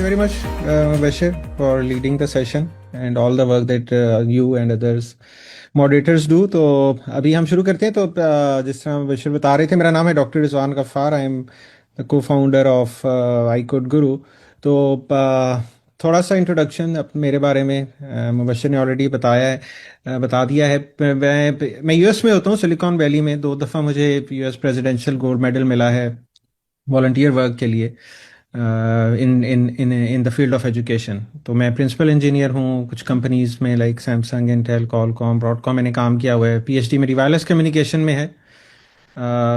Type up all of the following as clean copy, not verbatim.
very much, Bashir, for leading the session and all the work that you and others moderators do. तो अभी हम शुरू करते हैं। तो जिस तरह बशीर बता रहे थे, मेरा नाम है doctor Rizwan Ghaffar. I am the co founder of I code गुरु। तो थोड़ा सा इंट्रोडक्शन मेरे बारे में मुबशर ने ऑलरेडी बताया है, बता दिया है। मैं यूएस में होता हूँ, सिलिकॉन वैली में। 2 दफ़ा मुझे यूएस प्रेसिडेंशियल गोल्ड मेडल मिला है वॉलंटियर वर्क के लिए in the field of education. तो मैं प्रिंसिपल इंजीनियर हूँ कुछ कंपनीज में, like Samsung, Intel, Qualcomm, Broadcom मैंने काम किया हुआ है। पीएचडी मेरी वायरलेस कम्युनिकेशन में है।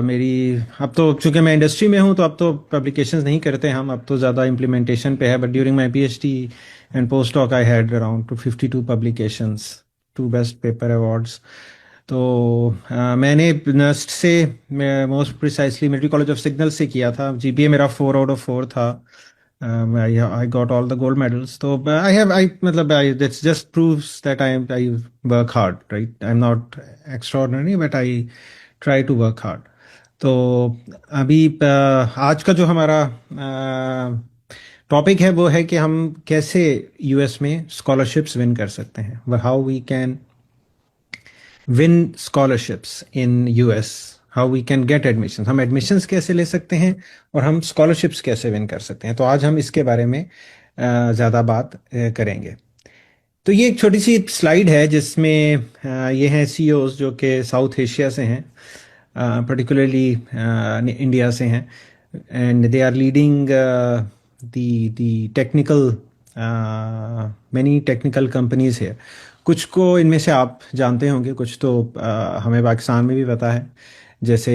मेरी अब तो चूंकि मैं इंडस्ट्री में हूँ तो अब तो पब्लिकेशंस नहीं करते हम, अब तो ज़्यादा इम्प्लीमेंटेशन पे है। But during my PhD and post doc I had around 252 publications, 2 best paper awards. तो मैंने नस्ट से, मैं most precisely military college of signal से किया था। जीपीए मेरा 4/4 था। I got all the gold medals. तो आई मतलब I that's just proves that I work hard, right. I am not extraordinary but I try to work hard. तो अभी आज का जो हमारा टॉपिक है वो है कि हम कैसे यूएस में स्कॉलरशिप्स विन कर सकते हैं, how we can win scholarships in US, how we can get admission. हम एडमिशन्स कैसे ले सकते हैं और हम स्कॉलरशिप्स कैसे विन कर सकते हैं। तो आज हम इसके बारे में ज़्यादा बात करेंगे। तो ये एक छोटी सी स्लाइड है जिसमें ये हैं सीईओज जो कि साउथ एशिया से हैं, पर्टिकुलरली इंडिया से हैं, and they are leading the technical many technical companies है। कुछ को इनमें से आप जानते होंगे, कुछ तो हमें पाकिस्तान में भी पता है। जैसे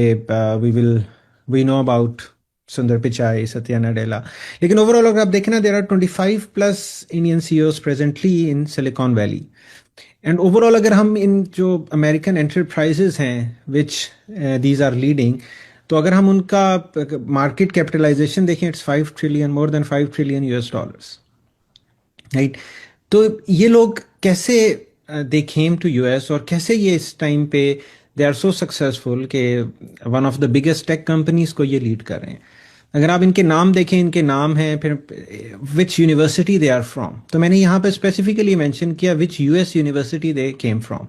वी नो अबाउट सुंदर पिचाई, सत्या नडेला। लेकिन ओवरऑल अगर आप देखें ना, there are 25+ Indian CEOs presently in Silicon Valley. And overall अगर हम इन जो अमेरिकन एंटरप्राइजेज हैं विच दीज आर लीडिंग, तो अगर हम उनका मार्केट कैपिटलाइजेशन देखें, it's 5 trillion, more than 5 trillion US dollars, right. तो ये लोग कैसे दे केम टू यूएस और कैसे ये इस टाइम पे दे आर सो सक्सेसफुल कि one of the biggest tech companies को ये लीड कर रहे हैं। अगर आप इनके नाम देखें, इनके नाम हैं, फिर which university they are from. तो मैंने यहाँ पे स्पेसिफिकली मेंशन किया which US university they came from.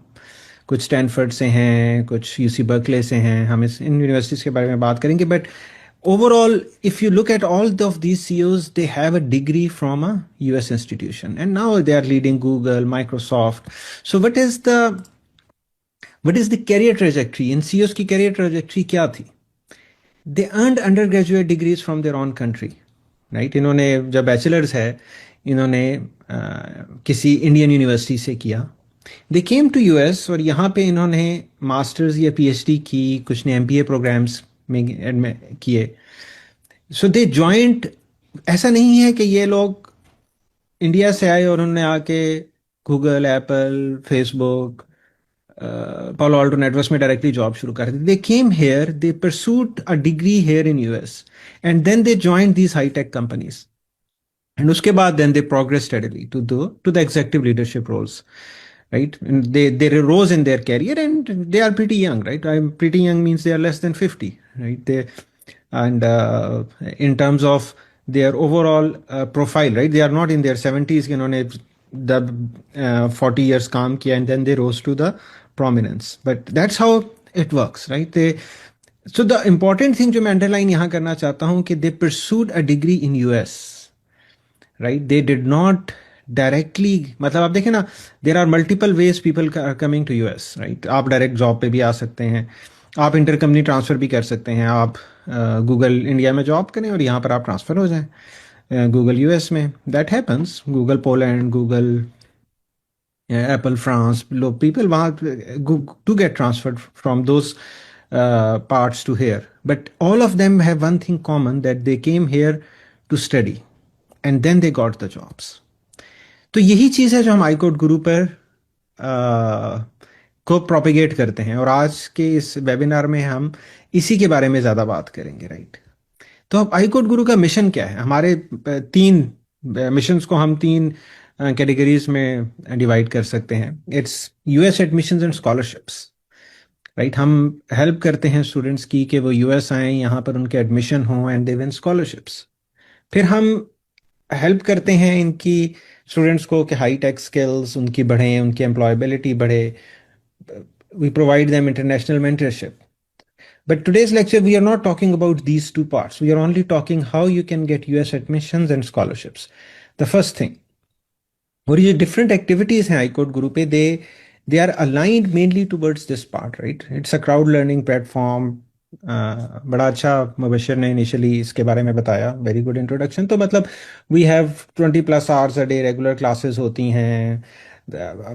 कुछ स्टैनफोर्ड से हैं, कुछ यूसी बर्कले से हैं। हम इन यूनिवर्सिटीज़ के बारे में बात करेंगे। But overall, if you look at all of these CEOs, they have a degree from a US institution, and now they are leading Google, Microsoft. So what is the career trajectory in CEOs की career trajectory क्या थी? They earned undergraduate degrees from their own country, right? इन्होंने जब bachelors है, इन्होंने किसी Indian university से किया। They came to US और यहाँ पे इन्होंने मास्टर्स या पीएचडी की, कुछ ने एमबीए प्रोग्राम्स में किए। सो दे जॉइंट। ऐसा नहीं है कि ये लोग इंडिया से आए और उन्होंने आके Google, Apple, Facebook, Palo Alto Networks में डायरेक्टली जॉब शुरू कर दी। They came here, they pursued a degree here in US, and then they joined these high tech companies, and उसके बाद then they progress steadily to the executive leadership roles, right? And they rose in their career, and they are pretty young, right? I'm pretty young means they are less than 50, right? And in terms of their overall profile, right? They are not in their 70s, जिन्होंने the 40 years काम किया, and then they rose to the prominence. But that's how it works, right? So the important thing जो मैं underline यहाँ करना चाहता हूँ कि they pursued a degree in US, right? They did not directly, मतलब आप देखें ना, there are multiple ways people coming to US, right. आप डायरेक्ट जॉब पे भी आ सकते हैं, आप इंटर कंपनी ट्रांसफ़र भी कर सकते हैं। आप गूगल इंडिया में जॉब करें और यहाँ पर आप ट्रांसफ़र हो जाएं गूगल यूएस में। That happens. Google Poland, Google Apple France, लोग पीपल वहाँ to get transferred from those parts to here. But all of them have one thing common, that they came here to study and then they got the jobs. तो यही चीज़ है जो हम आई code गुरु पर को propagate करते हैं, और आज के इस वेबिनार में हम इसी के बारे में ज़्यादा बात करेंगे, राइट। तो अब आई कोड गुरु का मिशन क्या है? हमारे 3 मिशंस को हम 3 कैटेगरीज में डिवाइड कर सकते हैं। It's US admissions and scholarships, right. हम हेल्प करते हैं स्टूडेंट्स की कि वो यूएस आएँ, यहाँ पर उनके एडमिशन हों, एंड दे विन स्कॉलरशिप्स। फिर हम हेल्प करते हैं इनकी स्टूडेंट्स को कि हाई टेक स्किल्स उनकी बढ़ें, उनकी एम्प्लॉयबिलिटी बढ़े. We provide them international mentorship. But today's lecture, we are not talking about these two parts. We are only talking how you can get US admissions and scholarships. The first thing, और ये different activities हैं iCode Guru पे, they are aligned mainly towards this part, right? It's a crowd learning platform. बड़ा अच्छा मुबशर ने initially इसके बारे में बताया, वेरी गुड इंट्रोडक्शन. तो मतलब we have 20+ hours a day regular classes होती हैं.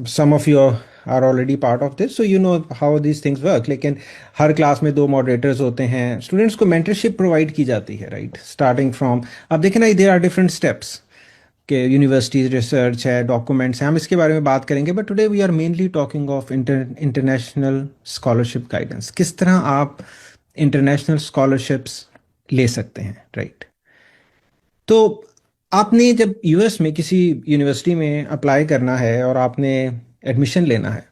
Some of you are already part of this, so you know how this things work. लेकिन हर क्लास में 2 मॉडरेटर्स होते हैं. स्टूडेंट्स को मेंटरशिप प्रोवाइड की जाती है, राइट? स्टार्टिंग फ्रॉम, अब देखें ना, देयर आर डिफरेंट स्टेप्स कि यूनिवर्सिटीज रिसर्च है, डॉक्यूमेंट्स हैं, हम इसके बारे में बात करेंगे. But today we are mainly talking of international scholarship guidance. किस तरह आप इंटरनेशनल स्कॉलरशिप्स ले सकते हैं, राइट? तो आपने जब यूएस में किसी यूनिवर्सिटी में अप्लाई करना है और आपने एडमिशन लेना है,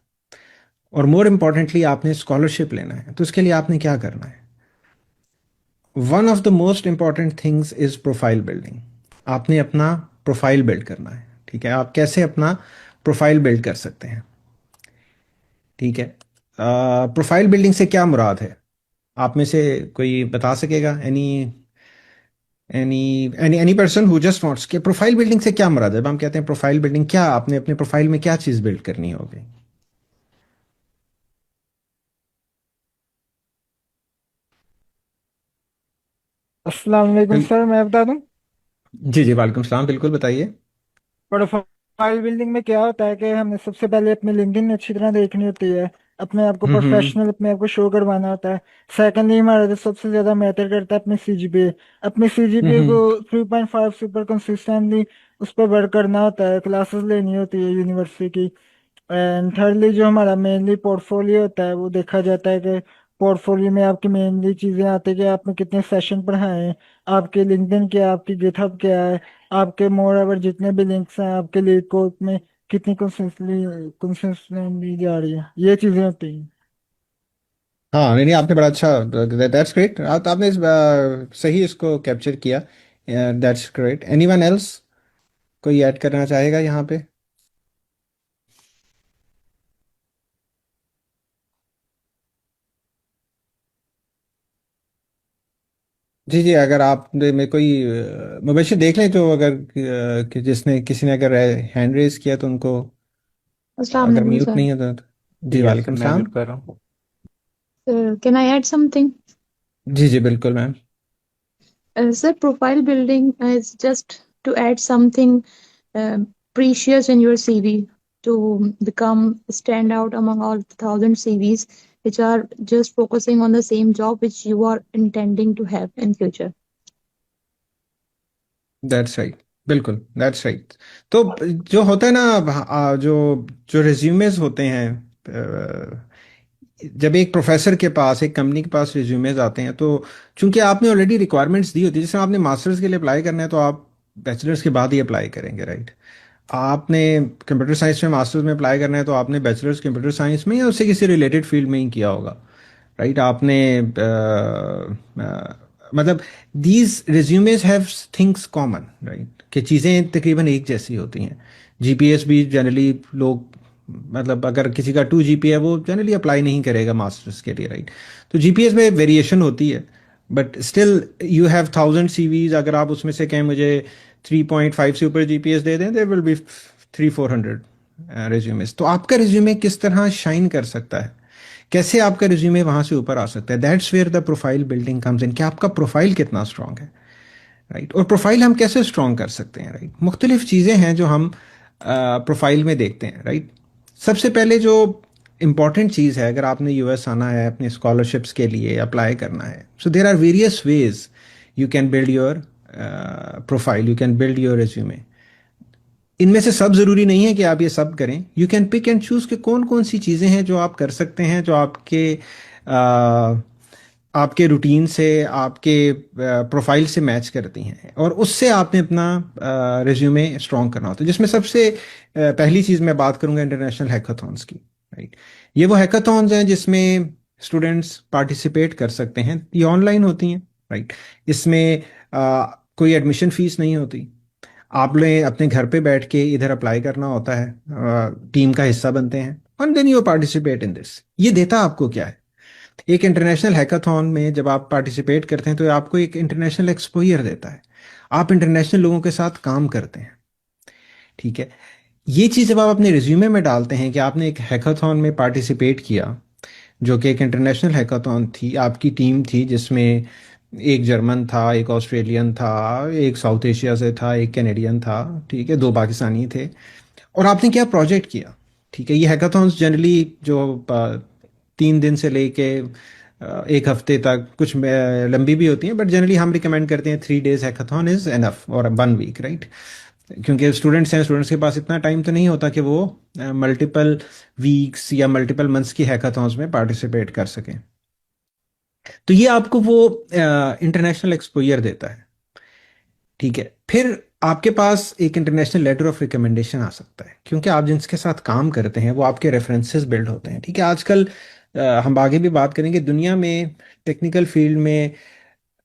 और मोर इम्पॉर्टेंटली आपने स्कॉलरशिप लेना है, तो उसके लिए आपने क्या करना है? One of the most important things is profile building. आपने अपना प्रोफाइल बिल्ड करना है, ठीक है? आप कैसे अपना प्रोफाइल बिल्ड कर सकते हैं, ठीक है? प्रोफाइल बिल्डिंग से क्या मुराद है? आप में से कोई बता सकेगा? Any person who just wants के प्रोफाइल बिल्डिंग से क्या मुराद है? जब हम कहते हैं प्रोफाइल बिल्डिंग, क्या आपने अपने प्रोफाइल में क्या चीज बिल्ड करनी होगी? अस्सलाम वालेकुम बिल- सर, मैं बता दूं। जी जी, वालेकुम सलाम, बिल्कुल बताइए. प्रोफाइल बिल्डिंग में क्या होता है कि हमें सबसे पहले अपनी लिंक्डइन अच्छी तरह देखनी होती है। अपने आप को हम्म. प्रोफेशनल अपने आप को शो करवाना होता है। सेकेंडली हमारा जो सबसे ज्यादा मैटर करता है अपने सीजीपीए। अपने सीजीपीए को हम्म. 3.5 से ऊपर कंसिस्टेंटली उस पर वर्क करना होता है, क्लासेस लेनी होती है यूनिवर्सिटी की। एंड थर्डली जो हमारा मेनली पोर्टफोलियो होता है वो देखा जाता है कि पोर्टफोलियो में आपकी मेनली चीजें आती है कि आपने कितने सेशन पढ़ाए हैं, आपके लिंक्डइन क्या है, आपकी गिटहब क्या है, आपके मोर ओवर जितने भी लिंक्स हैं आपके लीड कोड में कितनी कंसिस्टेंटली जा रही है, ये चीजें होती हैं। हाँ, नहीं नहीं, आपने बड़ा अच्छा, दैट्स ग्रेट. आपने सही इसको कैप्चर किया. That's great. एनीवन एल्स कोई ऐड करना चाहेगा यहाँ पे? जी जी, अगर आप में कोई मुबैशर देख लें, तो अगर कि जिसने किसी ने अगर हैंड रेज किया तो उनको, अस्सलाम अगर वालेकुम म्यूट सर। नहीं है जी, यस वालेकुम मैं सलाम. म्यूट कर रहा हूँ। Sir can I add something? जी जी, बिल्कुल ma'am. Sir, profile building is just to add something uh, precious in your CV to become stand out among all the thousand CVs which are just focusing on the same job which you are intending to have in future. That's right, बिल्कुल that's right. तो जो होता है ना, जो जो resumes होते हैं, जब एक प्रोफेसर के पास, एक कंपनी के पास रिज्यूमेज आते हैं, तो चूंकि आपने ऑलरेडी रिक्वायरमेंट्स दी होती है, जैसे आपने मास्टर्स के लिए अप्लाई करना है तो आप बैचलर्स के बाद ही अप्लाई करेंगे, राइट? आपने कंप्यूटर साइंस में मास्टर्स में अप्लाई करना है तो आपने बैचलर्स कंप्यूटर साइंस में या उससे किसी रिलेटेड फील्ड में ही किया होगा, राइट? आपने मतलब these resumes have things common, right? कि चीज़ें तकरीबन एक जैसी होती हैं. जीपीएस भी जनरली लोग, मतलब अगर किसी का 2 GPA है वो जनरली अप्लाई नहीं करेगा मास्टर्स के लिए, राइट? तो जीपीएस में वेरिएशन होती है, but still you have 1000 CVs. अगर आप उसमें से कहें मुझे 3.5 से ऊपर जीपीएस दे दें, देयर विल बी 300-400 रिज्यूमेस. तो आपका रिज्यूमे किस तरह शाइन कर सकता है, कैसे आपका रिज्यूमे वहां से ऊपर आ सकता है? That's where the profile building comes in, कि आपका प्रोफाइल कितना स्ट्रांग है, राइट? और प्रोफाइल हम कैसे स्ट्रांग कर सकते हैं, राइट? मुख्तलिफ चीज़ें हैं जो हम प्रोफाइल में देखते हैं, राइट? सबसे पहले जो इंपॉर्टेंट चीज़ है, अगर आपने यूएस आना है अपने स्कॉलरशिप्स के लिए अप्लाई करना है, so there are various ways you can build your profile, you can build your resume. इनमें से सब जरूरी नहीं है कि आप ये सब करें. You can pick and choose कि कौन कौन सी चीजें हैं जो आप कर सकते हैं, जो आपके आपके रूटीन से, आपके प्रोफाइल से मैच करती हैं, और उससे आपने अपना रिज्यूमे स्ट्रॉन्ग करना होता है. जिसमें सबसे पहली चीज़ मैं बात करूंगा इंटरनेशनल हैकाथॉन्स की, राइट? ये वो हैकाथॉन्स हैं जिसमें स्टूडेंट्स पार्टिसिपेट कर सकते हैं. ये ऑनलाइन होती हैं, राइट? इसमें कोई एडमिशन फीस नहीं होती. आपने अपने घर पे बैठ के इधर अप्लाई करना होता है, टीम का हिस्सा बनते हैं, and then you participate in this. ये देता आपको क्या है? एक इंटरनेशनल हैकाथॉन में जब आप पार्टिसिपेट करते हैं तो ये आपको एक इंटरनेशनल एक्सपोजर देता है। आप इंटरनेशनल लोगों के साथ काम करते हैं, ठीक है। ये चीज़ जब आप अपने रिज्यूमे में डालते हैं कि आपने एक हैकाथॉन में पार्टिसिपेट किया, जो कि एक इंटरनेशनल हैकाथॉन थी, आपकी टीम थी जिसमें एक जर्मन था, एक ऑस्ट्रेलियन था, एक साउथ एशिया से था, एक कैनेडियन था, ठीक है, दो पाकिस्तानी थे, और आपने क्या प्रोजेक्ट किया, ठीक है। ये हैकाथॉन्स जनरली जो 3 दिन से लेके 1 हफ्ते तक, कुछ लंबी भी होती हैं, बट जनरली हम रिकमेंड करते हैं 3 days हैकाथॉन इज एनफ, और 1 week, राइट। क्योंकि स्टूडेंट्स हैं, स्टूडेंट्स के पास इतना टाइम तो नहीं होता कि वो मल्टीपल वीक्स या मल्टीपल मंथ्स की हैकाथॉन्स में पार्टिसिपेट कर सकें। तो ये आपको वो इंटरनेशनल एक्सपोजर देता है, ठीक है। फिर आपके पास एक इंटरनेशनल लेटर ऑफ रिकमेंडेशन आ सकता है, क्योंकि आप जिनके साथ काम करते हैं वो आपके रेफरेंसेस बिल्ड होते हैं, ठीक है। आजकल हम आगे भी बात करेंगे, दुनिया में टेक्निकल फील्ड में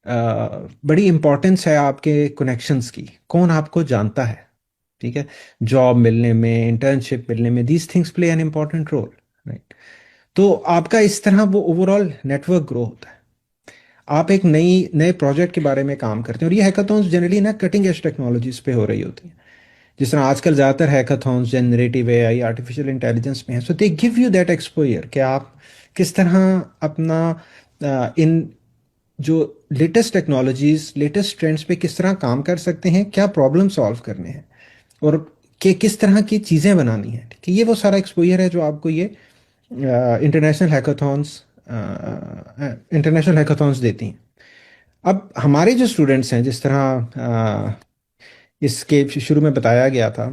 बड़ी इंपॉर्टेंस है आपके कनेक्शंस की, कौन आपको जानता है, ठीक है। जॉब मिलने में, इंटर्नशिप मिलने में, these things play an important role, right. तो आपका इस तरह वो ओवरऑल नेटवर्क ग्रो होता है। आप एक नए प्रोजेक्ट के बारे में काम करते हैं, और ये हैकाथॉन्स जनरली ना कटिंग एज टेक्नोलॉजीज पे हो रही होती हैं। जिस तरह आजकल ज़्यादातर hackathons generative AI, artificial intelligence में है, so they give you that exposure कि आप किस तरह अपना इन जो लेटेस्ट टेक्नोलॉजीज, लेटेस्ट ट्रेंड्स पे किस तरह काम कर सकते हैं, क्या प्रॉब्लम सॉल्व करने हैं, और कि किस तरह की चीज़ें बनानी है, ठीक है। ये वो सारा एक्सपोजर है जो आपको ये इंटरनेशनल हैकाथॉन्स देती हैं। अब हमारे जो स्टूडेंट्स हैं, जिस तरह इसके शुरू में बताया गया था,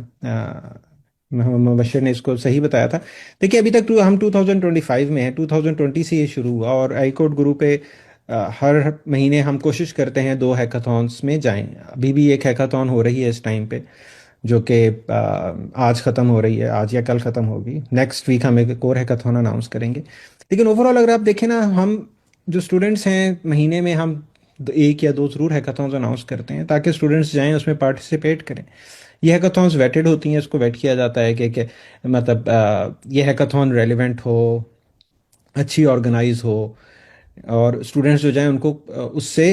मुबशर ने इसको सही बताया था। देखिए, अभी तक हम 2025 में हैं, 2020 से ये शुरू हुआ, और आई कोड गुरु पे हर महीने हम कोशिश करते हैं 2 हैकाथॉन्स में जाएं। अभी भी एक हैकाथॉन हो रही है इस टाइम पे, जो कि आज ख़त्म हो रही है, आज या कल ख़त्म होगी। नेक्स्ट वीक हम एक और हैकाथॉन अनाउंस करेंगे। लेकिन ओवरऑल अगर आप देखें ना, हम जो स्टूडेंट्स हैं, महीने में हम 1 या 2 ज़रूर हैकाथॉन्स अनाउंस करते हैं, ताकि स्टूडेंट्स जाएं, उसमें पार्टिसिपेट करें। ये हैकाथॉन्स वेटेड होती हैं, इसको वेट किया जाता है कि मतलब ये हैकाथॉन रेलिवेंट हो, अच्छी ऑर्गेनाइज हो, और स्टूडेंट्स जो जाएं उनको उससे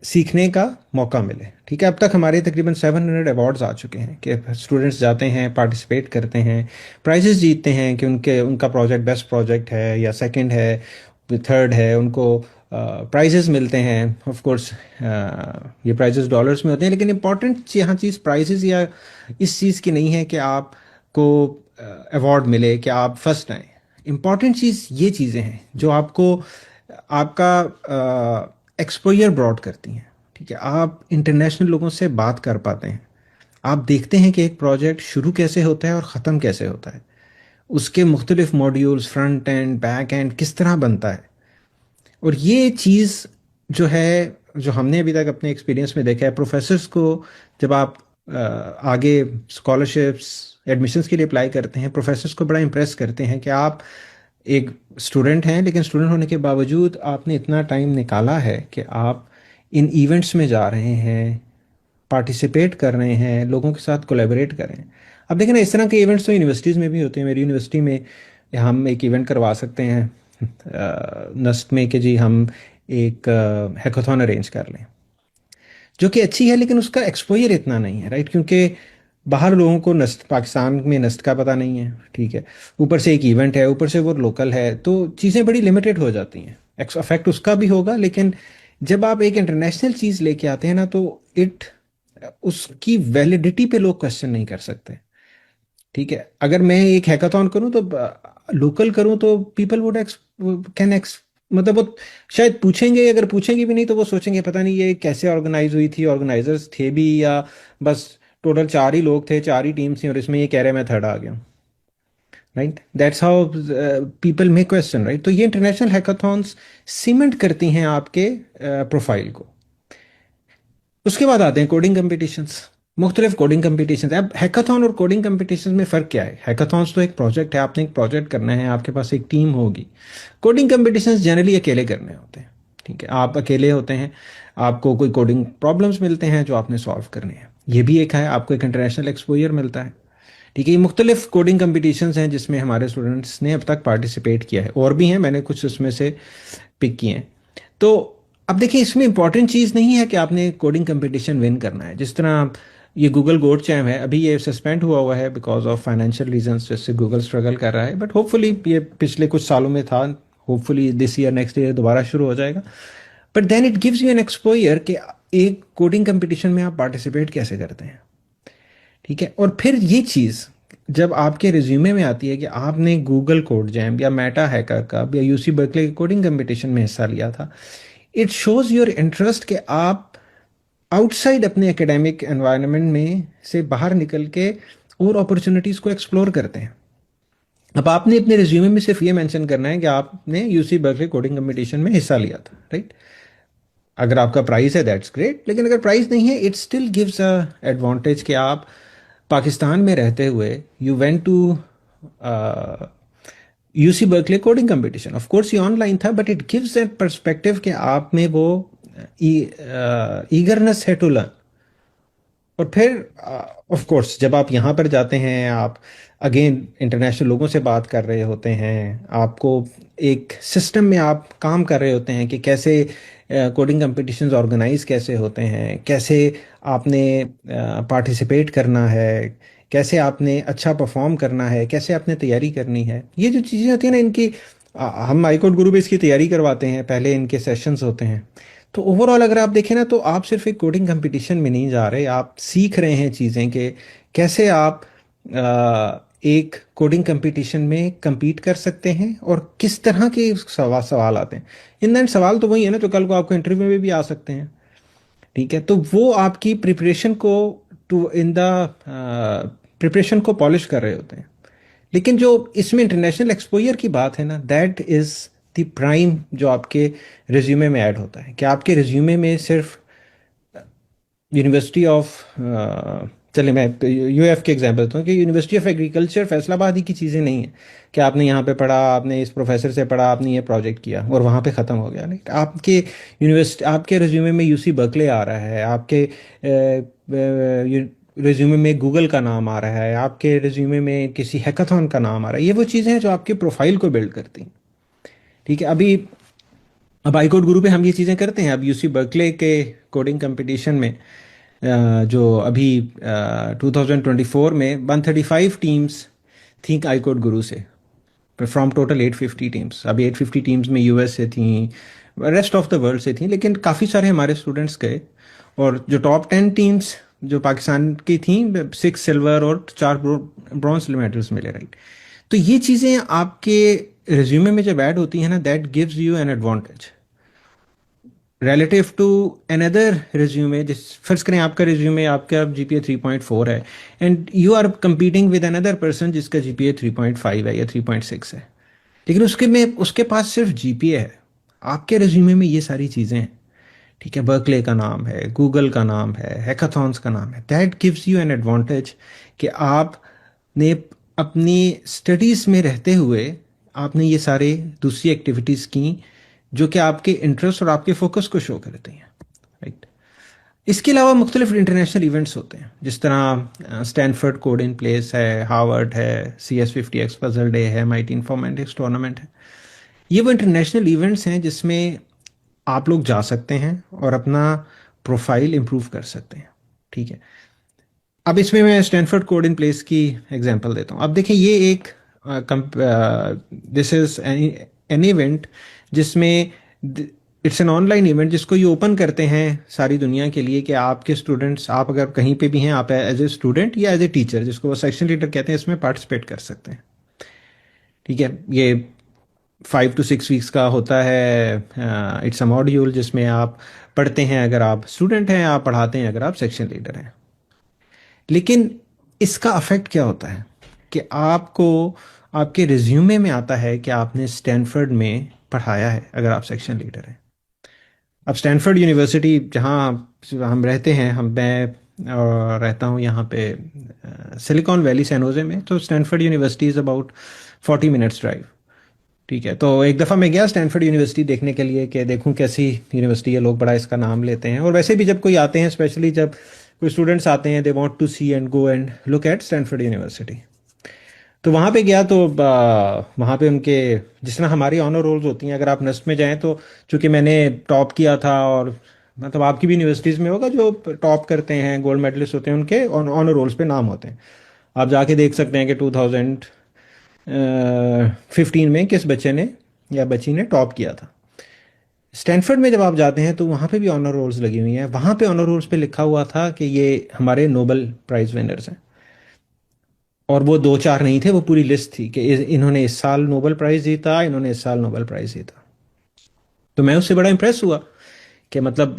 सीखने का मौका मिले, ठीक है। अब तक हमारे तकरीबन 700 अवार्ड्स आ चुके हैं कि स्टूडेंट्स जाते हैं, पार्टिसिपेट करते हैं, प्राइजेस जीतते हैं, कि उनका प्रोजेक्ट बेस्ट प्रोजेक्ट है या सेकंड है, थर्ड है, उनको प्राइजेस मिलते हैं। ऑफ कोर्स ये प्राइजेस डॉलर्स में होते हैं, लेकिन इंपॉर्टेंट यहाँ चीज़ प्राइजेस या इस चीज़ की नहीं है कि आपको अवार्ड मिले, कि आप फर्स्ट आए। इंपॉर्टेंट चीज़ ये चीज़ें हैं जो आपको आपका एक्सपोजर ब्रॉड करती हैं, ठीक है। आप इंटरनेशनल लोगों से बात कर पाते हैं, आप देखते हैं कि एक प्रोजेक्ट शुरू कैसे होता है और ख़त्म कैसे होता है, उसके मुख्तलिफ modules, front end back and किस तरह बनता है। और ये चीज़ जो है, जो हमने अभी तक अपने एक्सपीरियंस में देखा है, प्रोफेसर्स को जब आप आगे स्कॉलरशिप्स, एडमिशन्स के लिए अप्लाई करते हैं, प्रोफेसर्स को बड़ा इम्प्रेस करते हैं कि आप एक स्टूडेंट हैं, लेकिन स्टूडेंट होने के बावजूद आपने इतना टाइम निकाला है कि आप इन इवेंट्स में जा रहे हैं, पार्टिसिपेट कर रहे हैं, लोगों के साथ कोलैबोरेट कर रहे हैं। अब देखें ना, इस तरह के इवेंट्स तो यूनिवर्सिटीज़ में भी होते हैं। मेरी यूनिवर्सिटी में हम एक इवेंट करवा सकते हैं नस्ट में, कि जी हम एक हैकाथॉन अरेंज कर लें, जो कि अच्छी है, लेकिन उसका एक्सपोजर इतना नहीं है, राइट। क्योंकि बाहर लोगों को नस्ट, पाकिस्तान में नस्ट का पता नहीं है, ठीक है। ऊपर से एक इवेंट है, ऊपर से वो लोकल है, तो चीज़ें बड़ी लिमिटेड हो जाती हैं। अफेक्ट उसका भी होगा, लेकिन जब आप एक इंटरनेशनल चीज़ लेके आते हैं ना, तो उसकी वैलिडिटी पे लोग क्वेश्चन नहीं कर सकते, ठीक है। अगर मैं एक हैकाथॉन करूं तो लोकल करूं, तो पीपल वुड मतलब वो शायद पूछेंगे, अगर पूछेंगे भी नहीं तो वो सोचेंगे पता नहीं ये कैसे ऑर्गेनाइज हुई थी, ऑर्गेनाइजर्स थे भी या बस टोटल 4 ही लोग थे, 4 ही टीम्स थी, और इसमें ये कह रहे मैं थर्ड आ गया, right. That's how people may question, right. तो ये इंटरनेशनल हैकाथॉन्स सीमेंट करती हैं आपके प्रोफाइल को। उसके बाद आते हैं कोडिंग कंपटीशंस, मुख्तलिफ कोडिंग कंपटीशंस। अब हैकाथॉन और कोडिंग कंपटीशंस में फ़र्क क्या है? हैकाथॉन्स तो एक प्रोजेक्ट है, आपने एक प्रोजेक्ट करना है, आपके पास एक टीम होगी। कोडिंग कंपटीशंस जनरली अकेले करने होते हैं, ठीक है। आप अकेले होते हैं, आपको कोई कोडिंग प्रॉब्लम्स मिलते हैं जो आपने सॉल्व करने हैं। ये भी एक है, आपको एक इंटरनेशनल एक्सपोजर मिलता है। ठीक है, ये मुख्तलिफ कोडिंग कंपटीशंस हैं जिसमें हमारे स्टूडेंट्स ने अब तक पार्टिसिपेट किया है, और भी हैं, मैंने कुछ उसमें से पिक किए हैं। तो अब देखिए, इसमें इंपॉर्टेंट चीज़ नहीं है कि आपने कोडिंग कंपटीशन विन करना है। जिस तरह ये गूगल गोड चैम है, अभी ये सस्पेंड हुआ है बिकॉज ऑफ फाइनेंशियल रीजंस, जिससे गूगल स्ट्रगल कर रहा है, बट होपफुली ये पिछले कुछ सालों में था, hopefully this year next year दोबारा शुरू हो जाएगा। But then it gives you an exposure कि एक कोडिंग कंपटीशन में आप पार्टिसिपेट कैसे करते हैं। ठीक है, और फिर ये चीज़ जब आपके रिज्यूमे में आती है कि आपने गूगल कोड जैम या मेटा हैकर कप या यूसी बर्कले के कोडिंग कंपटीशन में हिस्सा लिया था, इट शोज योर इंटरेस्ट कि आप आउटसाइड अपने एकेडमिक एनवायरनमेंट में से बाहर निकल के और अपॉर्चुनिटीज़ को एक्सप्लोर करते हैं। अब आपने अपने रिज्यूमे में सिर्फ ये मेंशन करना है कि आपने यूसी बर्कले कोडिंग कंपटीशन में हिस्सा लिया था, राइट। अगर आपका प्राइस है दैट्स ग्रेट, लेकिन अगर प्राइस नहीं है it still gives a advantage कि आप पाकिस्तान में रहते हुए you went to UC Berkeley coding competition. Of course ये ऑनलाइन था, but it gives that perspective कि आप में वो ईगरनेस है टू लर्न। और फिर ऑफ कोर्स जब आप यहाँ पर जाते हैं, आप अगेन इंटरनेशनल लोगों से बात कर रहे होते हैं, आपको एक सिस्टम में आप काम कर रहे होते हैं कि कैसे कोडिंग कंपटीशंस ऑर्गेनाइज कैसे होते हैं, कैसे आपने पार्टिसिपेट करना है, कैसे आपने अच्छा परफॉर्म करना है, कैसे आपने तैयारी करनी है। ये जो चीज़ें होती हैं ना, इनकी हम आईकोड गुरु बेस की तैयारी करवाते हैं, पहले इनके सेशंस होते हैं। तो ओवरऑल अगर आप देखें ना, तो आप सिर्फ एक कोडिंग कंपटीशन में नहीं जा रहे, आप सीख रहे हैं चीज़ें कि कैसे आप एक कोडिंग कंपटीशन में compete कर सकते हैं और किस तरह के सवाल आते हैं। इन दैट सवाल तो वही है ना जो कल को आपको इंटरव्यू में भी आ सकते हैं। ठीक है, तो वो आपकी प्रिपरेशन को प्रिपरेशन को पॉलिश कर रहे होते हैं। लेकिन जो इसमें इंटरनेशनल एक्सपोजर की बात है ना, दैट इज़ द प्राइम जो आपके रिज्यूमे में ऐड होता है, कि आपके रिज्यूमे में सिर्फ यूनिवर्सिटी ऑफ चले मैं यूएफ के एग्जांपल देता हूँ कि यूनिवर्सिटी ऑफ एग्रीकल्चर फैसलाबाद ही की चीज़ें नहीं है कि आपने यहाँ पे पढ़ा, आपने इस प्रोफेसर से पढ़ा, आपने ये प्रोजेक्ट किया और वहाँ पे ख़त्म हो गया। नहीं, आपके यूनिवर्सिटी, आपके रिज्यूमे में यूसी बर्कले आ रहा है, आपके रिज्यूमे में गूगल का नाम आ रहा है, आपके रिज्यूमे में किसी हैकाथॉन का नाम आ रहा है। ये वो चीज़ें हैं जो आपके प्रोफाइल को बिल्ड करती हैं। ठीक है, अब आईकोड गुरु पे हम ये चीज़ें करते हैं। अब यूसी बर्कले के कोडिंग कंपटीशन में जो अभी 2024 में 135 टीम्स थी आईकोड गुरु से, फ्रॉम टोटल 850 टीम्स। अभी 850 टीम्स में यूएस से थी, रेस्ट ऑफ द वर्ल्ड से थी, लेकिन काफ़ी सारे हमारे स्टूडेंट्स गए। और जो टॉप 10 टीम्स जो पाकिस्तान की थी, 6 सिल्वर और 4 ब्रॉन्ज मेडल्स मिले, राइट। तो ये चीज़ें आपके रिज्यूमे में जब ऐड होती हैं ना, that gives you an advantage relative to another resume। जिस फर्ज करें आपका रिज्यूमे, आपका जीपीए 3.4 है and you are competing with another person जिसका जीपीए 3.5 है या 3.6 है, लेकिन उसके पास सिर्फ जीपीए है। आपके रिज्यूमे में ये सारी चीज़ें हैं। ठीक है, बर्कले का नाम है, गूगल का नाम है, हैकाथॉन्स का नाम है। That gives you an advantage कि आपने अपनी स्टडीज़ में रहते हुए आपने ये सारे दूसरी एक्टिविटीज़ की जो कि आपके इंटरेस्ट और आपके फोकस को शो करते हैं, राइट। इसके अलावा मुख्तलिफ इंटरनेशनल इवेंट्स होते हैं, जिस तरह स्टैनफोर्ड कोड इन प्लेस है, हार्वर्ड है, CS50X पजल डे है, MIT इन्फॉर्मेटिक्स टूर्नामेंट है। ये वो इंटरनेशनल इवेंट्स हैं जिसमें आप लोग जा सकते हैं और अपना प्रोफाइल इम्प्रूव कर सकते हैं। ठीक है, अब इसमें मैं स्टैनफोर्ड कोड इन प्लेस की एग्जांपल देता हूँ। अब देखिए, ये एक दिस इज एन इवेंट जिसमें इट्स एन ऑनलाइन इवेंट जिसको ये ओपन करते हैं सारी दुनिया के लिए कि आपके स्टूडेंट्स, आप अगर कहीं पे भी हैं, आप एज ए स्टूडेंट या एज ए टीचर, जिसको वो सेक्शन लीडर कहते हैं, इसमें पार्टिसिपेट कर सकते हैं। ठीक है, ये 5 to 6 वीक्स का होता है। इट्स अ मॉड्यूल जिसमें आप पढ़ते हैं अगर आप स्टूडेंट हैं, आप पढ़ाते हैं अगर आप सेक्शन लीडर हैं। लेकिन इसका अफेक्ट क्या होता है कि आपको आपके रिज्यूमे में आता है कि आपने स्टैनफोर्ड में पढ़ाया है अगर आप सेक्शन लीडर हैं। अब स्टैनफोर्ड यूनिवर्सिटी जहाँ हम रहते हैं, मैं रहता हूँ यहाँ पे सिलिकॉन वैली सैन होजे में, तो Stanford university is about 40 minutes drive. ठीक है, तो एक दफ़ा मैं गया स्टैनफोर्ड यूनिवर्सिटी देखने के लिए कि देखूं कैसी यूनिवर्सिटी है, लोग बड़ा इसका नाम लेते हैं। और वैसे भी जब कोई आते हैं, स्पेशली जब कोई स्टूडेंट्स आते हैं, they want to see and go and look at Stanford University. तो वहाँ पे गया, तो वहाँ पे उनके जिस तरह हमारी ऑनर रोल्स होती हैं, अगर आप नस्ट में जाएं तो चूंकि मैंने टॉप किया था, और मतलब आपकी भी यूनिवर्सिटीज़ में होगा जो टॉप करते हैं, गोल्ड मेडलिस्ट होते हैं, उनके ऑनर रोल्स पे नाम होते हैं। आप जाके देख सकते हैं कि 2015 में किस बच्चे ने या बच्ची ने टॉप किया था। स्टैनफोर्ड में जब आप जाते हैं तो वहाँ पे भी ऑनर रोल्स लगी हुई हैं। वहाँ पे ऑनर रोल्स पे लिखा हुआ था कि ये हमारे नोबेल प्राइज विनर्स हैं, और वो दो चार नहीं थे, वो पूरी लिस्ट थी कि इन्होंने इस साल नोबेल प्राइज जीता, इन्होंने इस साल नोबेल प्राइज जीता। तो मैं उससे बड़ा इंप्रेस हुआ कि मतलब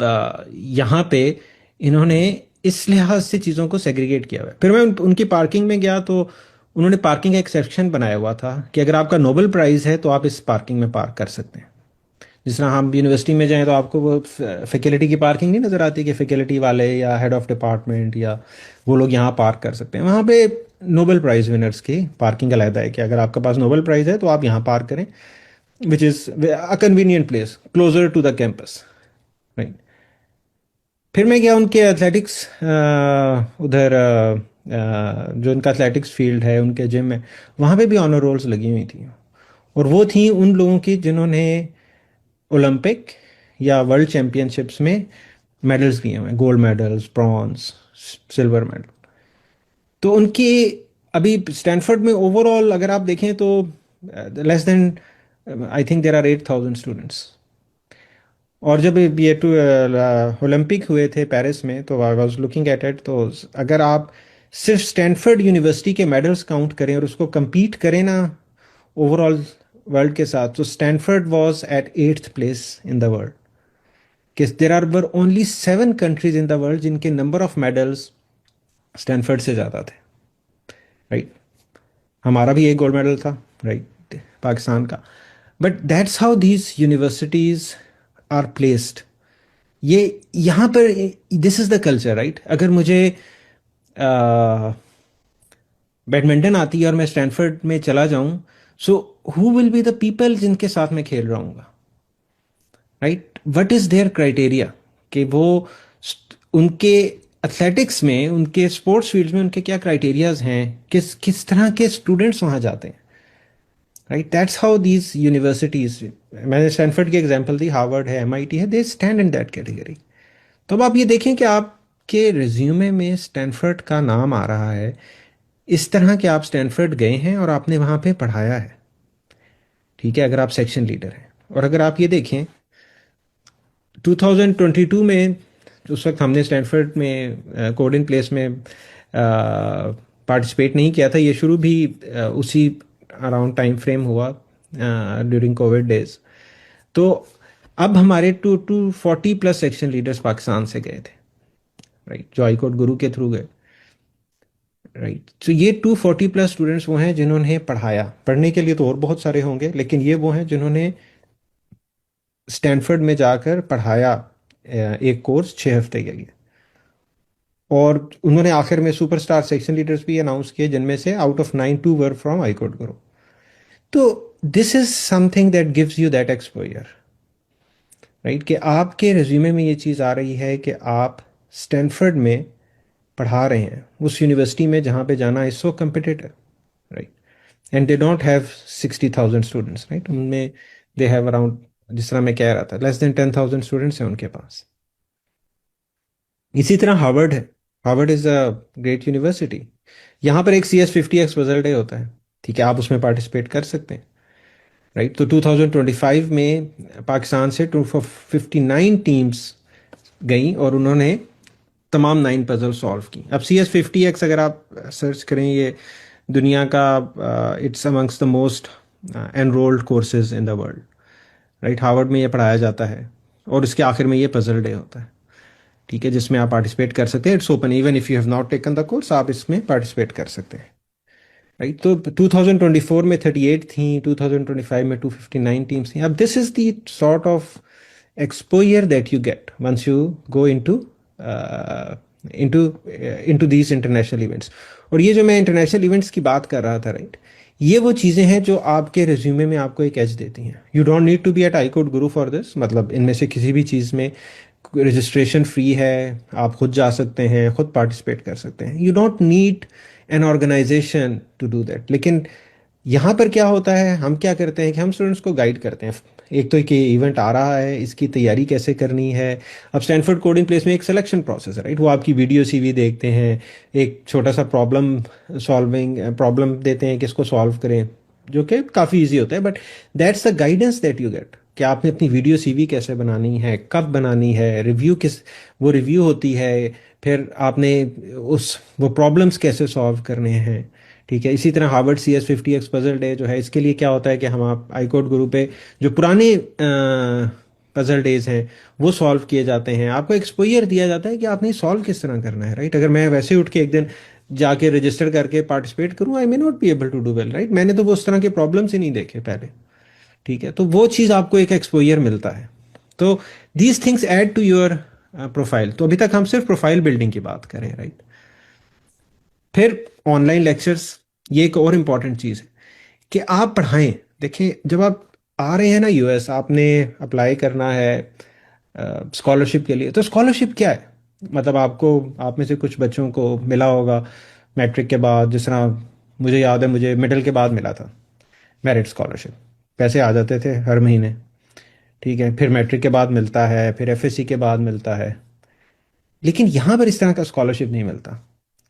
यहाँ पे इन्होंने इस लिहाज से चीज़ों को सेग्रीगेट किया हुआ है। फिर मैं उनकी पार्किंग में गया तो उन्होंने पार्किंग का एक सेक्शन बनाया हुआ था कि अगर आपका नोबेल प्राइज़ है तो आप इस पार्किंग में पार्क कर सकते हैं। जिस तरह हम यूनिवर्सिटी में जाएं तो आपको वो फैकल्टी की पार्किंग नहीं नज़र आती कि फैकल्टी वाले या हेड ऑफ डिपार्टमेंट या वो लोग यहाँ पार्क कर सकते हैं। वहाँ पे नोबेल प्राइज़ विनर्स की पार्किंग अलग है कि अगर आपके पास नोबेल प्राइज़ है तो आप यहाँ पार्क करें, which is a convenient place closer to the campus, right. फिर मैं गया उनके एथलेटिक्स, उधर जो उनका एथलेटिक्स फील्ड है, उनके जिम में, वहाँ पे भी ऑनर रोल्स लगी हुई थी, और वो थी उन लोगों की जिन्होंने ओलंपिक या वर्ल्ड चैम्पियनशिप्स में मेडल्स लिए हुए हैं, gold medals, bronze, silver medal. तो उनकी अभी स्टैनफोर्ड में ओवरऑल अगर आप देखें तो less than, I think there are 8,000 students. और जब ये ओलंपिक हुए थे पेरिस में तो I was looking at it, तो अगर आप सिर्फ स्टैनफोर्ड यूनिवर्सिटी के मेडल्स काउंट करें और उसको compete करें ना ओवरऑल वर्ल्ड के साथ, तो Stanford was at 8th place in the world. कि there are were only 7 countries in the world जिनके नंबर ऑफ मेडल्स स्टैनफोर्ड से ज़्यादा थे, राइट। हमारा भी एक गोल्ड मेडल था, राइट, पाकिस्तान का। But that's how these universities are placed. ये यहाँ पर this is the culture, right. अगर मुझे बैडमिंटन आती है और मैं स्टैनफोर्ड में चला जाऊं, so who will be the people जिनके साथ मैं खेल रहा हूँ, right. What is their criteria कि वो उनके एथलेटिक्स में, उनके स्पोर्ट्स फील्ड में उनके क्या क्राइटेरियाज हैं, किस किस तरह के स्टूडेंट्स वहाँ जाते हैं, right. That's how these universities, मैंने स्टैनफोर्ड की एग्जांपल दी, हार्वर्ड है, MIT है, they stand in that category. तो अब आप ये देखें कि आपके रिज्यूमे में स्टैनफोर्ड का नाम आ रहा है, इस तरह के आप स्टैनफोर्ड गए हैं और आपने वहाँ पे पढ़ाया है, ठीक है, अगर आप सेक्शन लीडर हैं। और अगर आप ये देखें 2022 में, उस वक्त हमने स्टैनफोर्ड में कोड इन प्लेस में पार्टिसिपेट नहीं किया था, ये शुरू भी उसी अराउंड टाइम फ्रेम हुआ ड्यूरिंग कोविड डेज। तो अब हमारे 240 प्लस सेक्शन लीडर्स पाकिस्तान से गए थे, राइट, जो हाईकोर्ट गुरु के थ्रू गए, राइट। तो ये 240 प्लस स्टूडेंट्स वो हैं जिन्होंने पढ़ाया। पढ़ने के लिए तो और बहुत सारे होंगे, लेकिन ये वो हैं जिन्होंने स्टैनफोर्ड में जाकर पढ़ाया एक कोर्स 6 हफ्ते के लिए। और उन्होंने आखिर में सुपरस्टार सेक्शन लीडर्स भी अनाउंस किए, जिनमें से out of 9 2 were from high court गुरु। तो this is something that gives you that exposure, right, कि आपके रिज्यूमे में ये चीज़ आ रही है कि आप स्टैनफोर्ड में पढ़ा रहे हैं, उस यूनिवर्सिटी में जहाँ पे जाना is so competitive, right. And they don't have 60,000 students, right, उनमें दे हैव अराउंड, जिस तरह मैं कह रहा था, लेस देन 10,000 स्टूडेंट्स हैं उनके पास। इसी तरह हार्वर्ड है। Harvard is a great university. यहाँ पर एक CS50X पजल डे होता है, ठीक है, आप उसमें पार्टिसिपेट कर सकते हैं, राइट। तो 2025 में पाकिस्तान से 259 टीम्स गई और उन्होंने तमाम 9 पजल सॉल्व की। अब CS50X अगर आप सर्च करें, ये दुनिया का it's amongst the most enrolled courses in the world, right. Harvard में ये पढ़ाया जाता है और इसके आखिर में ये पजल डे होता है, ठीक है, जिसमें आप पार्टिसिपेट कर सकते हैं। It's open, even if you have not taken the course, आप इसमें पार्टिसिपेट कर सकते हैं, राइट। तो 2024 में 38 थी, 2025 में 259 टीम्स थी। अब this is the sort of exposure that you get once you go into these international events. और ये जो मैं इंटरनेशनल इवेंट्स की बात कर रहा था, राइट, ये वो चीज़ें हैं जो आपके रिज्यूमे में आपको एक एज देती हैं। You don't need to be at iCodeGuru for this, मतलब इनमें से किसी भी चीज़ में रजिस्ट्रेशन फ्री है, आप खुद जा सकते हैं, खुद पार्टिसिपेट कर सकते हैं। You don't need an organisation to do that. लेकिन यहाँ पर क्या होता है, हम क्या करते हैं कि हम स्टूडेंट्स को गाइड करते हैं। एक तो कि इवेंट आ रहा है, इसकी तैयारी कैसे करनी है। अब स्टैनफोर्ड कोडिंग प्लेस में एक सिलेक्शन प्रोसेस है, राइट। वो आपकी वीडियो सीवी देखते हैं, एक छोटा सा प्रॉब्लम देते हैं कि इसको सॉल्व करें, जो कि काफ़ी इजी होता है। But that's the guidance that you gate कि आपने अपनी वीडियो सीवी कैसे बनानी है, कब बनानी है, वो रिव्यू होती है, फिर आपने वो प्रॉब्लम्स कैसे सॉल्व करने हैं। ठीक है। इसी तरह हार्वर्ड CS50X पजल डे जो है, इसके लिए क्या होता है कि हम आप आईकोड गुरु पे जो पुराने पजल डेज हैं वो सॉल्व किए जाते हैं। आपको एक्सपोजर दिया जाता है कि आपने सॉल्व किस तरह करना है, राइट। अगर मैं वैसे उठ के एक दिन जाके रजिस्टर करके पार्टिसिपेट करूँ, I may not be able to do well, right. मैंने तो वो उस तरह के प्रॉब्लम्स ही नहीं देखे पहले। ठीक है। तो वो चीज़ आपको एक एक्सपोजर मिलता है। तो these things add to your profile. तो अभी तक हम सिर्फ प्रोफाइल बिल्डिंग की बात करें, राइट। फिर ऑनलाइन लेक्चर्स, ये एक और इम्पॉर्टेंट चीज़ है कि आप पढ़ाएं। देखिए, जब आप आ रहे हैं ना यूएस, आपने अप्लाई करना है स्कॉलरशिप के लिए। तो स्कॉलरशिप क्या है, मतलब आपको, आप में से कुछ बच्चों को मिला होगा मैट्रिक के बाद, जिस तरह मुझे याद है, मुझे मिडिल के बाद मिला था मेरिट स्कॉलरशिप। पैसे आ जाते थे हर महीने। ठीक है। फिर मैट्रिक के बाद मिलता है, फिर एफएससी के बाद मिलता है। लेकिन यहाँ पर इस तरह का स्कॉलरशिप नहीं मिलता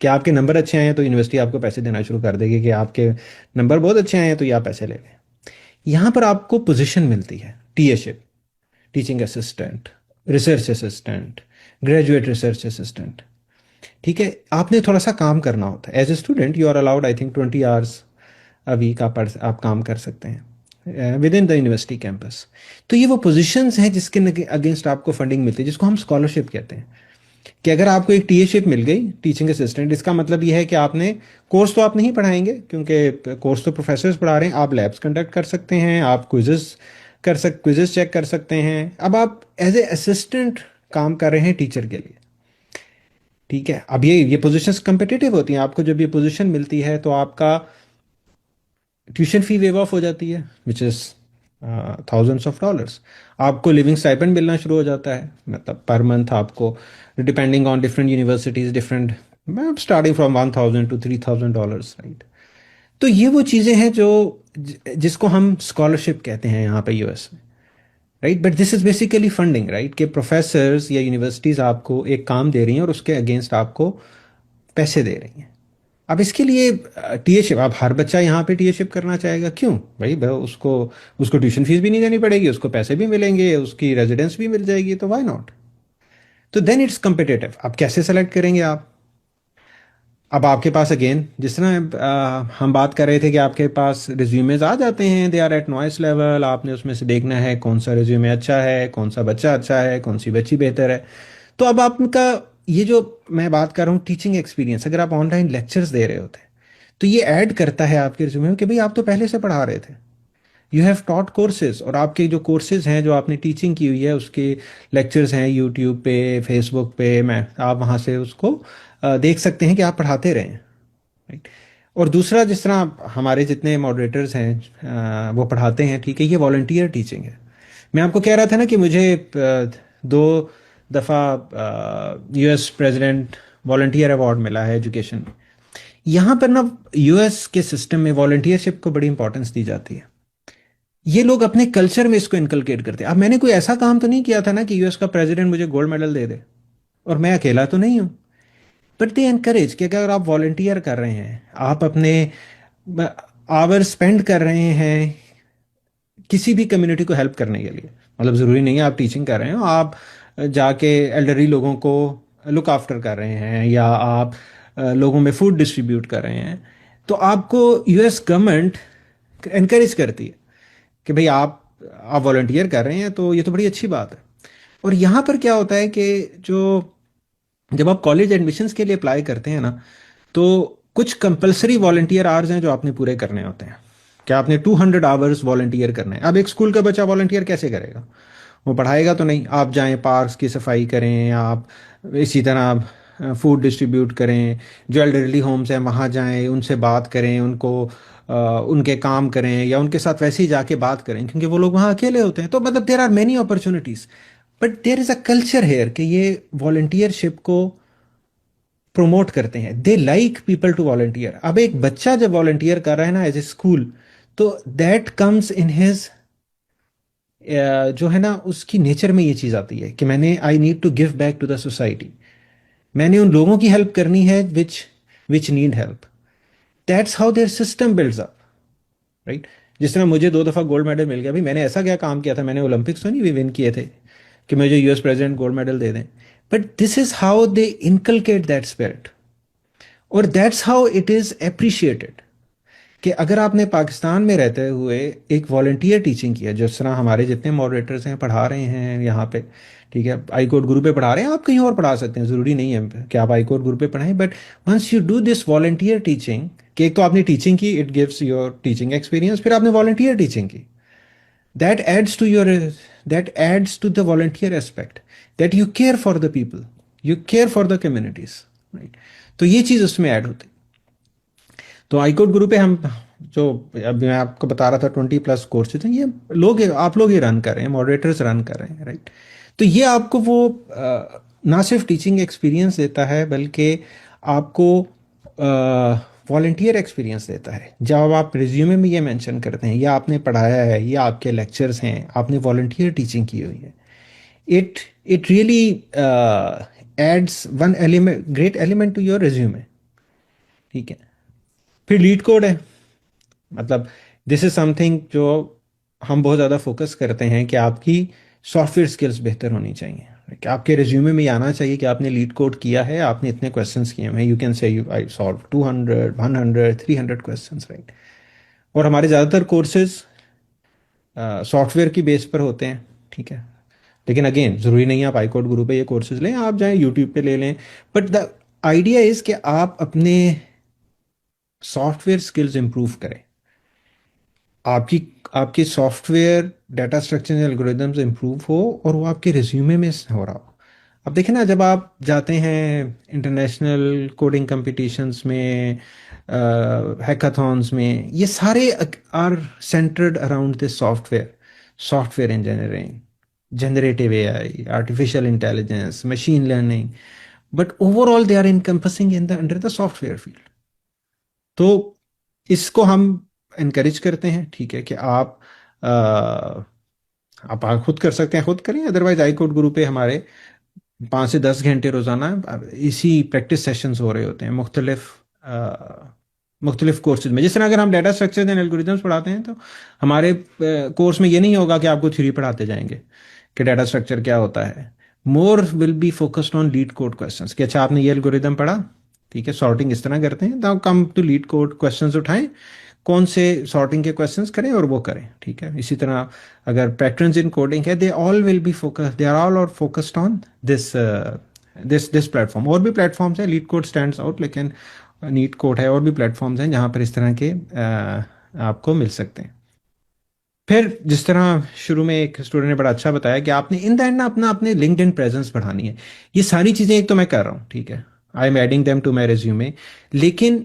कि आपके नंबर अच्छे आए हैं तो यूनिवर्सिटी आपको पैसे देना शुरू कर देगी कि आपके नंबर बहुत अच्छे आए हैं तो ये आप पैसे ले लें। यहाँ पर आपको पोजीशन मिलती है, TAship, teaching assistant, research assistant, graduate research assistant. ठीक है। आपने थोड़ा सा काम करना होता है। As a student you are allowed I think 20 hours a week आप काम कर सकते हैं within the university campus. तो ये वो पोजीशंस हैं जिसके अगेंस्ट आपको फंडिंग मिलती है, जिसको हम स्कॉलरशिप कहते हैं। कि अगर आपको एक टीएशिप मिल गई, टीचिंग असिस्टेंट, इसका मतलब यह है कि आपने कोर्स तो आप नहीं पढ़ाएंगे, क्योंकि कोर्स तो प्रोफेसर्स पढ़ा रहे हैं। आप लैब्स कंडक्ट कर सकते हैं, आप क्विजेस चेक कर सकते हैं। अब आप एज ए असिस्टेंट काम कर रहे हैं टीचर के लिए। ठीक है। अब ये पोजीशंस कम्पिटिटिव होती हैं। आपको जब ये पोजीशन मिलती है तो आपका ट्यूशन फी वेव ऑफ हो जाती है, विच इज़ $1000s। आपको लिविंग स्टाइपेंड मिलना शुरू हो जाता है, मतलब पर मंथ आपको, depending on different universities, different, starting from $1000 to $3000, right. तो ये वो चीज़ें हैं जो जिसको हम स्कॉलरशिप कहते हैं यहाँ पे यूएस में, right. But this is basically funding, right, कि प्रोफेसर्स या यूनिवर्सिटीज आपको एक काम दे रही हैं और उसके अगेंस्ट आपको पैसे दे रही हैं। अब इसके लिए टीएशिप, अब हर बच्चा यहाँ पे टीएशिप करना चाहेगा, क्यों भाई? उसको उसको ट्यूशन फीस भी नहीं देनी पड़ेगी, उसको पैसे भी मिलेंगे, उसकी रेजिडेंस भी मिल जाएगी, तो व्हाई नॉट। तो देन इट्स कम्पिटेटिव। अब कैसे सेलेक्ट करेंगे आप? अब आपके पास अगेन, जिस तरह हम बात कर रहे थे कि आपके पास रिज्यूमेज आ जाते हैं, they are at noise level. आपने उसमें से देखना है कौन सा रिज्यूमे अच्छा है, कौन सा बच्चा अच्छा है, कौन सी बच्ची बेहतर है। तो अब आपका ये जो मैं बात कर रहा हूँ टीचिंग एक्सपीरियंस, अगर आप ऑनलाइन लेक्चर्स दे रहे होते हैं तो ये ऐड करता है आपके रिज्यूमे में कि भाई आप तो पहले से पढ़ा रहे थे, यू हैव टॉट कोर्सेज। और आपके जो कोर्सेज हैं, जो आपने टीचिंग की हुई है, उसके लेक्चर्स हैं यूट्यूब पे, फेसबुक पे, आप वहाँ से उसको देख सकते हैं कि आप पढ़ाते रहें, राइट। और दूसरा, जिस तरह हमारे जितने मॉडरेटर्स हैं वो पढ़ाते हैं, ठीक है, ये वॉलंटियर टीचिंग है। मैं आपको कह रहा था ना कि मुझे 2 दफ़ा यूएस प्रेसिडेंट वॉलंटियर अवार्ड मिला है एजुकेशन में। यहाँ पर ना यूएस के सिस्टम में वॉलंटियरशिप को बड़ी इंपॉर्टेंस दी जाती है। ये लोग अपने कल्चर में इसको इनकलकेट करते हैं। अब मैंने कोई ऐसा काम तो नहीं किया था ना कि यूएस का प्रेसिडेंट मुझे गोल्ड मेडल दे दे, और मैं अकेला तो नहीं हूं। बट दे एनकरेज कि अगर आप वॉलंटियर कर रहे हैं, आप अपने आवर स्पेंड कर रहे हैं किसी भी कम्युनिटी को हेल्प करने के लिए, मतलब ज़रूरी नहीं है आप टीचिंग कर रहे हो, आप जाके एल्डरली लोगों को लुक आफ्टर कर रहे हैं, या आप लोगों में फूड डिस्ट्रीब्यूट कर रहे हैं, तो आपको यूएस गवर्नमेंट एनकरेज करती है कि भाई आप वॉलंटियर कर रहे हैं, तो ये तो बड़ी अच्छी बात है। और यहाँ पर क्या होता है कि जब आप कॉलेज एडमिशन्स के लिए अप्लाई करते हैं ना, तो कुछ कंपलसरी वॉलंटियर आवर्स हैं जो आपने पूरे करने होते हैं। क्या आपने 200 आवर्स वॉलंटियर करने हैं। अब एक स्कूल का बच्चा वॉलंटियर कैसे करेगा? वो पढ़ाएगा तो नहीं। आप जाएं, पार्क्स की सफाई करें, आप इसी तरह फूड डिस्ट्रीब्यूट करें, जो एल्डरली होम्स हैं वहाँ जाएं, उनसे बात करें, उनको उनके काम करें, या उनके साथ वैसे ही जाके बात करें, क्योंकि वो लोग वहाँ अकेले होते हैं। तो मतलब there are many opportunities. But there is a culture here कि ये वॉलंटियरशिप को प्रमोट करते हैं, they like people to volunteer. अब एक बच्चा जब वॉलंटियर कर रहा है ना एज ए स्कूल, तो दैट कम्स इन हिज, जो है ना उसकी नेचर में ये चीज आती है कि मैंने I need to give back to the society, मैंने उन लोगों की हेल्प करनी है which which need help. That's how their system builds up, right. जिस तरह मुझे 2 दफा गोल्ड मेडल मिल गया, भाई मैंने ऐसा क्या काम किया था, मैंने ओलंपिक्स तो नहीं भी विन किए थे कि मुझे यूएस प्रेसिडेंट गोल्ड मेडल दे दें, but this is how they inculcate that spirit, और that's how it is appreciated. कि अगर आपने पाकिस्तान में रहते हुए एक वॉलंटियर टीचिंग किया, जिस तरह हमारे जितने मॉडरेटर्स हैं पढ़ा रहे हैं यहाँ पे, ठीक है, आई कोड गुरु पे पढ़ा रहे हैं, आप कहीं और पढ़ा सकते हैं, ज़रूरी नहीं है कि आप आई कोड गुरु पे पढ़ाएं, but once you do this volunteer teaching, कि एक तो आपने टीचिंग की, it gives your teaching experience, फिर आपने वॉलंटियर टीचिंग की, that adds to your, that adds to the volunteer aspect, that you care for the people, you care for the communities, right. तो ये चीज़ उसमें ऐड होती है। तो आईकोड गुरु पे हम जो अभी मैं आपको बता रहा था 20+ कोर्सेज हैं, ये लोग, आप लोग ही रन कर रहे हैं, मॉडरेटर्स रन कर रहे हैं, राइट। तो ये आपको वो ना सिर्फ टीचिंग एक्सपीरियंस देता है, बल्कि आपको वॉलंटियर एक्सपीरियंस देता है। जब आप रिज्यूमे में ये मेंशन करते हैं या आपने पढ़ाया है, ये आपके लेक्चर्स हैं, आपने वॉलंटियर टीचिंग की हुई है, it it really adds one element, great element to your resume, ठीक है। फिर लीड कोड है, मतलब दिस इज समथिंग जो हम बहुत ज़्यादा फोकस करते हैं कि आपकी सॉफ्टवेयर स्किल्स बेहतर होनी चाहिए, कि आपके रिज्यूमे में ये आना चाहिए कि आपने लीड कोड किया है, आपने इतने क्वेश्चंस किए हैं, you can say you I solve 200 100 300 questions, right. और हमारे ज़्यादातर कोर्सेज सॉफ्टवेयर की बेस पर होते हैं, ठीक है। लेकिन अगेन ज़रूरी नहीं है आप आईकोड गुरु पे ये कोर्सेज लें, आप जाएं यूट्यूब पे ले लें, बट द आइडिया इज़ कि आप अपने सॉफ्टवेयर स्किल्स इंप्रूव करें, आपकी आपकी software data structure algorithms improve हो, और वो आपके रिज्यूमे में हो रहा हो। अब देखें ना, जब आप जाते हैं इंटरनेशनल कोडिंग कंपटीशंस में, हैकाथॉन्स में, ये सारे are centred around this software, software engineering, generative AI, artificial intelligence, machine learning, but overall they are encompassing in the under the software field. तो इसको हम इनकरेज करते हैं, ठीक है, कि आप खुद कर सकते हैं, खुद करें, अदरवाइज आई कोड गुरु पे हमारे 5 से 10 घंटे रोजाना इसी प्रैक्टिस सेशंस हो रहे होते हैं मुख्तलिफ कोर्सेज में। जिस तरह अगर हम डाटा स्ट्रक्चर एंड एल्गोरिदम्स पढ़ाते हैं, तो हमारे कोर्स में ये नहीं होगा कि आपको थ्योरी पढ़ाते जाएंगे कि डाटा स्ट्रक्चर क्या होता है। More will be focused on leet code questions, कि अच्छा आपने ये एल्गोरिदम पढ़ा, ठीक है, सॉर्टिंग इस तरह करते हैं, तो come to LeetCode questions उठाएं, कौन से सॉर्टिंग के क्वेश्चंस करें और वो करें, ठीक है। इसी तरह अगर पैटर्न्स इन कोडिंग है, they all will be focus, they are all और focused on this this platform. और भी प्लेटफॉर्म्स हैं, लीड कोड स्टैंड्स आउट, लेकिन नीट कोड है, और भी प्लेटफॉर्म्स हैं जहाँ पर इस तरह के आपको मिल सकते हैं। फिर जिस तरह शुरू में एक स्टूडेंट ने बड़ा अच्छा बताया कि आपने इन द एंड ना अपने लिंक्डइन प्रेजेंस बढ़ानी है। ये सारी चीज़ें एक तो मैं कर रहा हूँ, ठीक है, I am adding them to my resume, लेकिन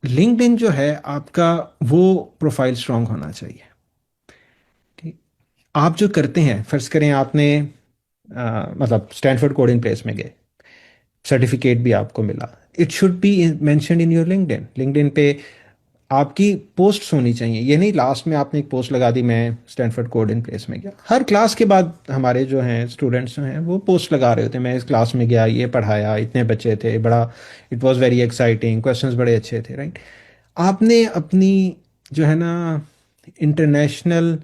लिंक्डइन जो है आपका, वो प्रोफाइल स्ट्रांग होना चाहिए, ठीक। आप जो करते हैं, फर्ज करें आपने मतलब स्टैनफोर्ड कोडिंग प्लेस में गए, सर्टिफिकेट भी आपको मिला, it should be mentioned in your LinkedIn. LinkedIn पे आपकी पोस्ट्स होनी चाहिए, ये नहीं लास्ट में आपने एक पोस्ट लगा दी, मैं स्टैनफोर्ड कोडिंग प्लेस में गया। हर क्लास के बाद हमारे जो हैं स्टूडेंट्स जो हैं वो पोस्ट लगा रहे होते हैं, मैं इस क्लास में गया, ये पढ़ाया, इतने बच्चे थे, बड़ा it was very exciting, questions बड़े अच्छे थे, राइट। आपने अपनी जो है ना इंटरनेशनल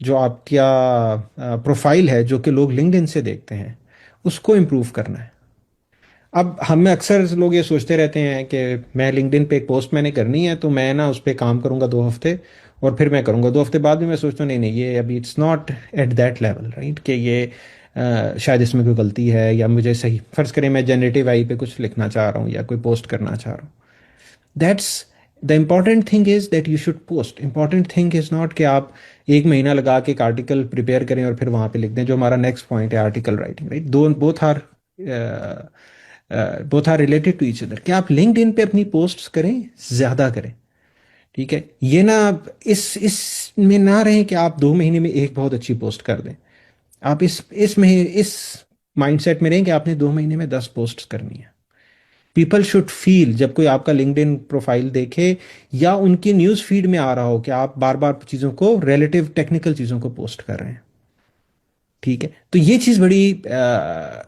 जो आपका प्रोफाइल है, जो कि लोग लिंक्डइन से देखते हैं, उसको इम्प्रूव करना है। अब हमें अक्सर लोग ये सोचते रहते हैं कि मैं लिंक्डइन पे एक पोस्ट मैंने करनी है, तो मैं ना उस पर काम करूंगा 2 हफ्ते, और फिर मैं करूंगा 2 हफ्ते बाद भी मैं सोचता हूँ नहीं नहीं, ये अभी it's not at that level, right, कि ये शायद इसमें कोई गलती है, या मुझे सही, फर्ज करें मैं जनरेटिव आई पे कुछ लिखना चाह रहा हूँ या कोई पोस्ट करना चाह रहा हूँ। That's the important thing is that you should post. Important thing is not कि आप 1 महीना लगा के एक आर्टिकल प्रिपेयर करें और फिर वहाँ पे लिख दें, जो हमारा नेक्स्ट पॉइंट है, आर्टिकल राइटिंग, राइट। दो both are related to each other. कि आप लिंक्डइन पे अपनी पोस्ट्स करें, ज़्यादा करें, ठीक है। ये ना इस में ना रहें कि आप 2 महीने में एक बहुत अच्छी पोस्ट कर दें, आप इस माइंडसेट में रहें कि आपने 2 महीने में 10 पोस्ट करनी है। पीपल शुड फील, जब कोई आपका लिंक्डइन प्रोफाइल देखे या उनकी न्यूज़ फीड में आ रहा हो, कि आप बार बार चीज़ों को, रिलेटिव टेक्निकल चीज़ों को पोस्ट कर रहे हैं। ठीक है, तो ये चीज़ बड़ी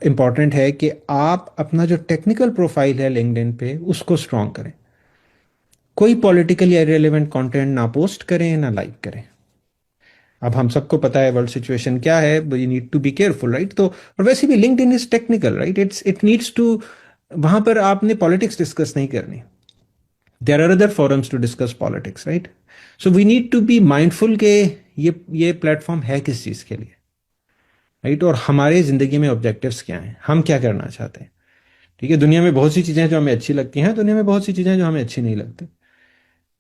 इंपॉर्टेंट है कि आप अपना जो टेक्निकल प्रोफाइल है लिंक्डइन पे उसको स्ट्रॉन्ग करें। कोई पॉलिटिकल या रिलेवेंट कंटेंट ना पोस्ट करें ना लाइक करें। अब हम सबको पता है वर्ल्ड सिचुएशन क्या है, you need to be careful, right? तो और वैसे भी LinkedIn is technical, right? It needs to, वहां पर आपने पॉलिटिक्स डिस्कस नहीं करनी। There are other forums to discuss politics, right? So we need to be mindful के ये प्लेटफॉर्म है किस चीज़ के लिए, राइट? और हमारे ज़िंदगी में ऑब्जेक्टिव्स क्या हैं, हम क्या करना चाहते हैं। ठीक है, दुनिया में बहुत सी चीज़ें जो हमें अच्छी लगती हैं, दुनिया में बहुत सी चीज़ें जो हमें अच्छी नहीं लगती,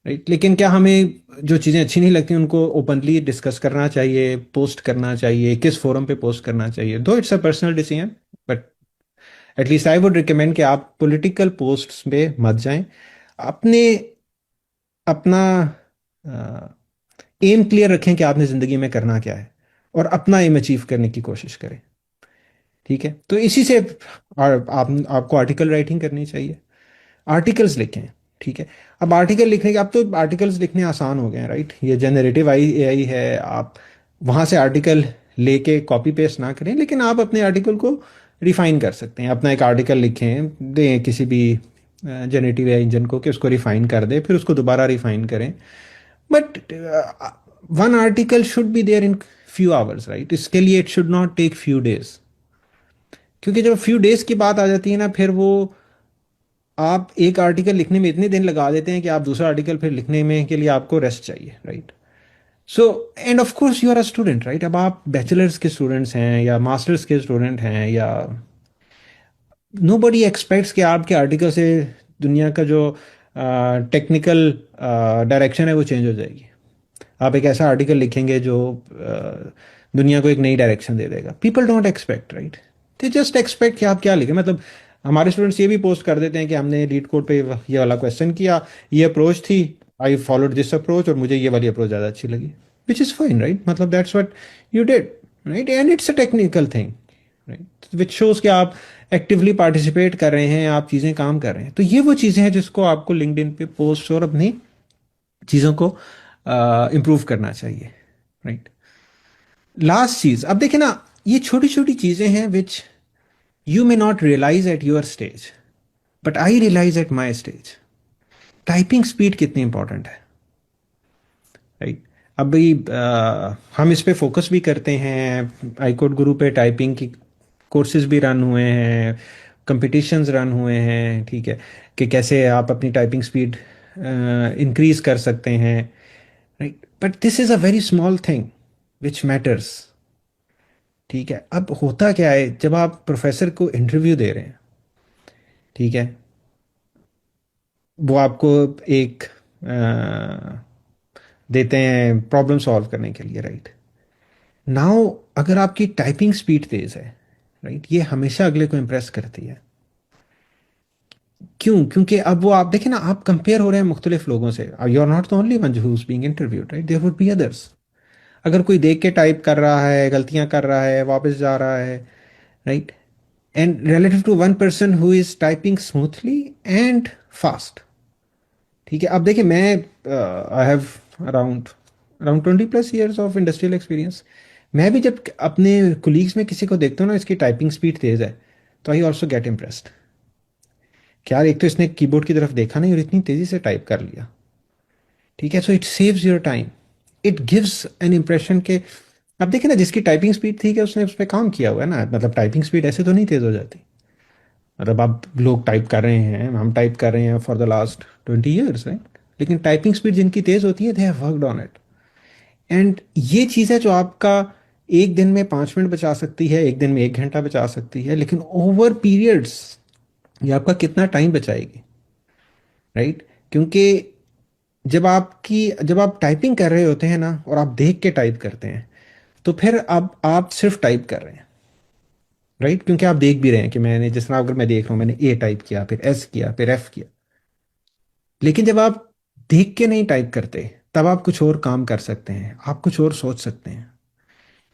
राइट? लेकिन क्या हमें जो चीज़ें अच्छी नहीं लगती उनको ओपनली डिस्कस करना चाहिए, पोस्ट करना चाहिए, किस फोरम पे पोस्ट करना चाहिए? दो it's a personal decision, but at least I would recommend कि आप पॉलिटिकल पोस्ट्स पे मत जाएं। अपने अपना एम क्लियर रखें कि आपने ज़िंदगी में करना क्या है, और अपना एम अचीव करने की कोशिश करें। ठीक है, तो इसी से आपको आर्टिकल राइटिंग करनी चाहिए, आर्टिकल्स लिखें। ठीक है, अब आर्टिकल लिखने के, अब तो आर्टिकल्स लिखने आसान हो गए हैं, राइट? ये जनरेटिव एआई है, आप वहाँ से आर्टिकल लेके कॉपी पेस्ट ना करें, लेकिन आप अपने आर्टिकल को रिफाइन कर सकते हैं। अपना एक आर्टिकल लिखें, दें किसी भी जनरेटिव एआई इंजन को कि उसको रिफाइन कर दे, फिर उसको दोबारा रिफाइन करें। But one article should be there in few hours, right? इसके लिए it should not take few days, क्योंकि जब फ्यू डेज की बात आ जाती है ना, फिर वो आप एक आर्टिकल लिखने में इतने दिन लगा देते हैं कि आप दूसरा आर्टिकल फिर लिखने में के लिए आपको रेस्ट चाहिए, right? So and of course you are a student, right? अब आप बैचलर्स के स्टूडेंट्स हैं या मास्टर्स के स्टूडेंट हैं, या नो बडी एक्सपेक्ट्स कि आपके आर्टिकल से दुनिया का जो टेक्निकल डायरेक्शन है वो चेंज हो जाएगी। आप एक ऐसा आर्टिकल लिखेंगे जो दुनिया को एक नई डायरेक्शन दे देगा। People don't expect, right? They just expect कि आप क्या लिखें। मतलब हमारे स्टूडेंट्स ये भी पोस्ट कर देते हैं कि हमने लीड कोड पे ये वाला क्वेश्चन किया, ये अप्रोच थी, आई फॉलोड दिस अप्रोच, और मुझे ये वाली अप्रोच ज़्यादा अच्छी लगी, विच इज़ फाइन, राइट? मतलब that's what you did, right? And it's a technical thing, right? Which shows कि आप एक्टिवली पार्टिसिपेट कर रहे हैं, आप चीज़ें काम कर रहे हैं। तो ये वो चीज़ें हैं जिसको आपको लिंक्डइन पे पोस्ट और अपनी चीज़ों को इम्प्रूव करना चाहिए, राइट? लास्ट चीज, अब देखें ना, ये छोटी छोटी चीजें हैं which you may not realize at your stage, but I realize at my stage. Typing speed कितनी इंपॉर्टेंट है, राइट? अभी हम इस पे फोकस भी करते हैं, आई कोड गुरु पे टाइपिंग की कोर्सेज भी रन हुए हैं, कंपटीशंस रन हुए हैं। ठीक है, कि कैसे आप अपनी टाइपिंग स्पीड इंक्रीज कर सकते हैं, right? But this is a very small thing which matters. ठीक है, अब होता क्या है, जब आप प्रोफेसर को इंटरव्यू दे रहे हैं, ठीक है, वो आपको एक देते हैं प्रॉब्लम सॉल्व करने के लिए, राइट? नाउ अगर आपकी टाइपिंग स्पीड तेज है, राइट, ये हमेशा अगले को इम्प्रेस करती है। क्यों? क्योंकि अब वो, आप देखें ना, आप कंपेयर हो रहे हैं मुख्तलिफ लोगों से। You are not the only one who is being interviewed, right? There would be others. अगर कोई देख के टाइप कर रहा है, गलतियां कर रहा है, वापस जा रहा है, right, and relative to one person who is typing smoothly and fast। ठीक है, अब देखिए, मैं I have around around 20+ years of industrial experience. मैं भी जब अपने कोलीग्स में किसी को देखता हूँ ना, इसकी टाइपिंग स्पीड तेज है, तो आई ऑल्सो गेट इम्प्रेस्ड। क्या, एक तो इसने कीबोर्ड की तरफ देखा नहीं और इतनी तेजी से टाइप कर लिया। ठीक है, so it saves your time, it gives an impression के, अब देखिए ना, जिसकी टाइपिंग स्पीड ठीक है उसने उस पर काम किया हुआ है ना। मतलब टाइपिंग स्पीड ऐसे तो नहीं तेज हो जाती। मतलब आप लोग टाइप कर रहे हैं, हम टाइप कर रहे हैं for the last 20 years, right? लेकिन टाइपिंग स्पीड जिनकी तेज होती है, they have worked on it. And ये चीज़ है जो आपका एक दिन में 5 मिनट बचा सकती है, एक दिन में 1 घंटा बचा सकती है, लेकिन ओवर पीरियड्स ये आपका कितना टाइम बचाएगी, राइट? क्योंकि जब आप टाइपिंग कर रहे होते हैं ना, और आप देख के टाइप करते हैं, तो फिर अब आप सिर्फ टाइप कर रहे हैं, राइट? क्योंकि आप देख भी रहे हैं कि मैंने, जिस तरह अगर मैं देख रहा हूँ, मैंने ए टाइप किया, फिर एस किया, फिर एफ किया। लेकिन जब आप देख के नहीं टाइप करते, तब आप कुछ और काम कर सकते हैं, आप कुछ और सोच सकते हैं।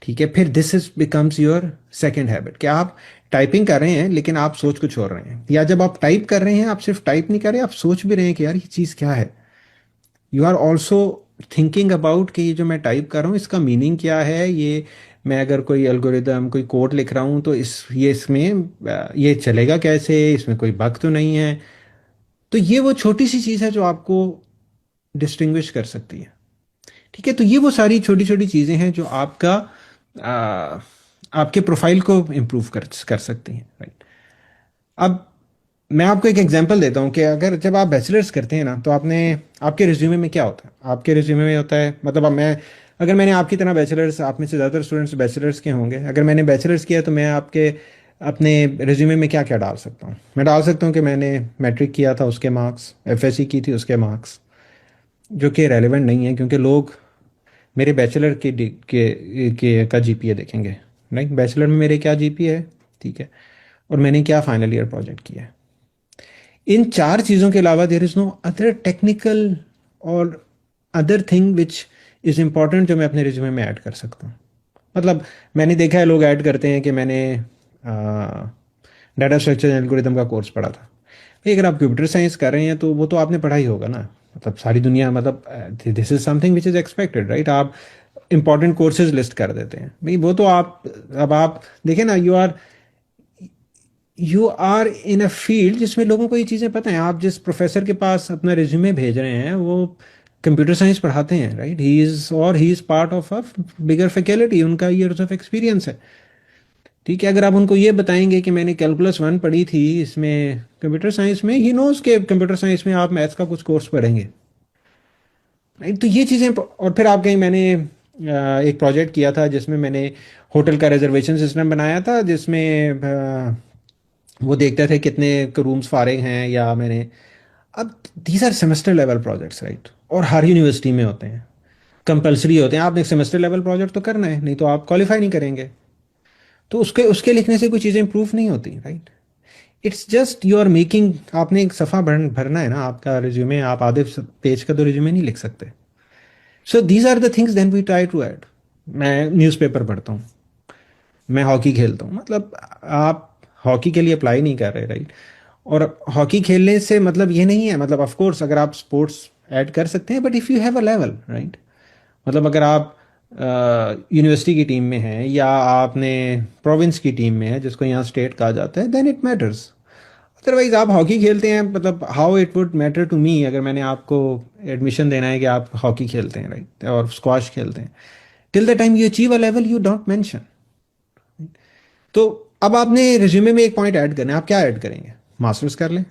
ठीक है, फिर this is becomes your second habit कि आप टाइपिंग कर रहे हैं लेकिन आप सोच कुछ और रहे हैं, या जब आप टाइप कर रहे हैं आप सिर्फ टाइप नहीं कर रहे, आप सोच भी रहे हैं कि यार ये चीज़ क्या है। You are also thinking about कि ये जो मैं टाइप कर रहा हूँ इसका मीनिंग क्या है, ये मैं अगर कोई एल्गोरिदम कोई कोड लिख रहा हूँ तो इसमें ये चलेगा कैसे, इसमें कोई बग तो नहीं है। तो ये वो छोटी सी चीज़ है जो आपको डिस्टिंग्विश कर सकती है। ठीक है, तो ये वो सारी छोटी छोटी चीज़ें हैं जो आ, आपके प्रोफाइल को इम्प्रूव कर सकती हैं, राइट। अब मैं आपको एक एग्जांपल देता हूँ कि अगर जब आप बैचलर्स करते हैं ना तो आपने आपके रिज्यूमे में क्या होता है, आपके रिज्यूमे में होता है, मतलब अब मैं अगर मैंने आपकी तरह बैचलर्स, आप में से ज़्यादातर स्टूडेंट्स बैचलर्स के होंगे, अगर मैंने बैचलर्स किया तो मैं आपके अपने रिज्यूमे में क्या क्या डाल सकता हूँ। मैं डाल सकता हूँ कि मैंने मैट्रिक किया था उसके मार्क्स, एफएससी की थी उसके मार्क्स, जो कि रेलिवेंट नहीं है क्योंकि लोग मेरे बैचलर के का जीपीए देखेंगे, राइट। बैचलर में मेरे क्या जीपीए है, ठीक है, और मैंने क्या फाइनल ईयर प्रोजेक्ट किया है। इन चार चीज़ों के अलावा there is no other technical और other thing which is important जो मैं अपने रिज्यूमे में ऐड कर सकता हूँ। मतलब मैंने देखा है लोग ऐड करते हैं कि मैंने डाटा स्ट्रक्चर एल्गोरिदम का कोर्स पढ़ा था। भाई अगर आप कंप्यूटर साइंस कर रहे हैं तो वो तो आपने पढ़ा ही होगा ना, मतलब सारी दुनिया, मतलब this is something which is expected, right. आप इंपॉर्टेंट कोर्सेज लिस्ट कर देते हैं, भाई वो तो आप, अब आप देखें ना, you are in a field जिसमें लोगों को ये चीज़ें पता हैं। आप जिस प्रोफेसर के पास अपना रिज्यूमे भेज रहे हैं वो कंप्यूटर साइंस पढ़ाते हैं, right. He is part of a bigger faculty, उनका ईयर्स ऑफ एक्सपीरियंस है। ठीक है, अगर आप उनको ये बताएंगे कि मैंने कैलकुलस 1 पढ़ी थी इसमें कंप्यूटर साइंस में, ही नोज के कंप्यूटर साइंस में आप मैथ्स का कुछ कोर्स पढ़ेंगे, राइट। तो ये चीज़ें, और फिर आप कहीं, मैंने एक प्रोजेक्ट किया था जिसमें मैंने होटल का रिजर्वेशन सिस्टम बनाया था, जिसमें वो देखते थे कितने रूम्स फारिग हैं, या मैंने, अब these are semester level projects, right, और हर यूनिवर्सिटी में होते हैं, कंपलसरी होते हैं। आपने एक सेमेस्टर लेवल प्रोजेक्ट तो करना है, नहीं तो आप क्वालिफाई नहीं करेंगे। तो उसके उसके लिखने से कोई चीज़ें इंप्रूव नहीं होती, right. It's just you are making, आपने एक सफ़ा भरना है ना आपका रिज्यूमे, आप आधे पेज का तो रिज्यूमे नहीं लिख सकते। So these are the things then we try to add. मैं न्यूज़पेपर पढ़ता हूँ, मैं हॉकी खेलता हूँ, मतलब आप हॉकी के लिए अप्लाई नहीं कर रहे, राइट। और हॉकी खेलने से मतलब ये नहीं है, मतलब ऑफ कोर्स अगर आप स्पोर्ट्स ऐड कर सकते हैं, but if you have a level, right. मतलब अगर आप यूनिवर्सिटी की टीम में हैं या आपने प्रोविंस की टीम में है, जिसको यहाँ स्टेट कहा जाता है, देन इट मैटर्स। अदरवाइज आप हॉकी खेलते हैं, मतलब how it would matter to me अगर मैंने आपको एडमिशन देना है कि आप हॉकी खेलते हैं, राइट, और स्क्वाश खेलते हैं, till the time you achieve a level you don't mention. तो अब आपने रिज्यूमे में एक पॉइंट ऐड करना है, आप क्या ऐड करेंगे, मास्टर्स कर लें।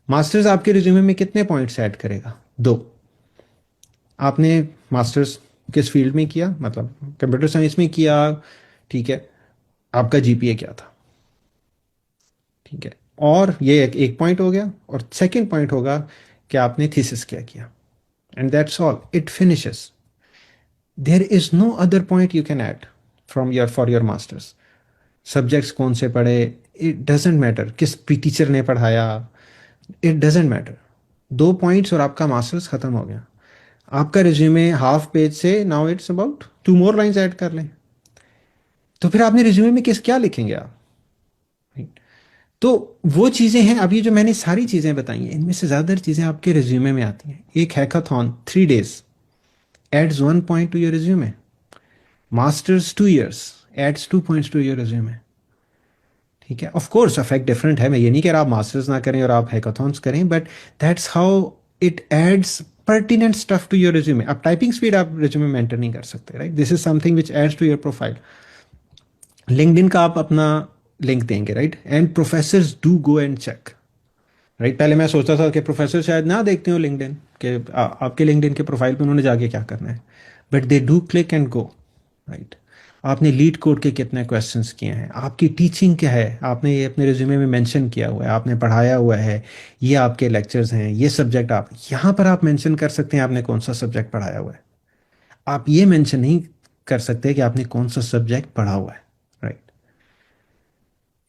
मास्टर्स आपके रिज्यूमे में कितने पॉइंट्स ऐड करेगा, दो। आपने मास्टर्स किस फील्ड में किया, मतलब कंप्यूटर साइंस में किया, ठीक है, आपका जीपीए क्या था, ठीक है, और ये एक पॉइंट हो गया, और सेकंड पॉइंट होगा कि आपने थीसिस क्या किया, and that's all, it finishes. There is no other point you can add from your for your masters. Subjects कौन से पढ़े, इट डजेंट मैटर, किस टीचर ने पढ़ाया, इट डजेंट मैटर। दो पॉइंट्स और आपका मास्टर्स खत्म हो गया। आपका रिज्यूमे हाफ पेज से now it's about 2 more lines add कर लें, तो फिर आपने रिज्यूमे में किस क्या लिखेंगे आप, right? तो वो चीज़ें हैं, अभी जो मैंने सारी चीज़ें बताई हैं इनमें से ज़्यादातर चीज़ें आपके रिज्यूमे में आती हैं। एक hackathon 3 days adds 1 point to your resume. Masters 2 years adds 2 points to your resume. ठीक है, ऑफ कोर्स अफेक्ट डिफरेंट है, मैं ये नहीं कह रहा आप मास्टर्स ना करें और आप हैकाथॉन्स करें, but that's how it adds pertinent stuff to your resume. अब टाइपिंग स्पीड आप रिज्यूमे में एंटर नहीं कर सकते, right. This is something which adds to your profile. LinkedIn का आप अपना लिंक देंगे, right, and professor do go and check, right. पहले मैं सोचता था कि प्रोफेसर शायद ना देखते हो लिंक्डइन के, आपके लिंक्डइन के प्रोफाइल पे उन्होंने जाके क्या करना है, but they do click and go, right. आपने लीड कोड के कितने क्वेश्चंस किए हैं, आपकी टीचिंग क्या है, आपने ये अपने रिज्यूमे में मेंशन किया हुआ है, आपने पढ़ाया हुआ है, ये आपके लेक्चर्स हैं, ये सब्जेक्ट आप यहाँ पर आप मेंशन कर सकते हैं आपने कौन सा सब्जेक्ट पढ़ाया हुआ है। आप ये मेंशन नहीं कर सकते कि आपने कौन सा सब्जेक्ट पढ़ा हुआ है, राइट।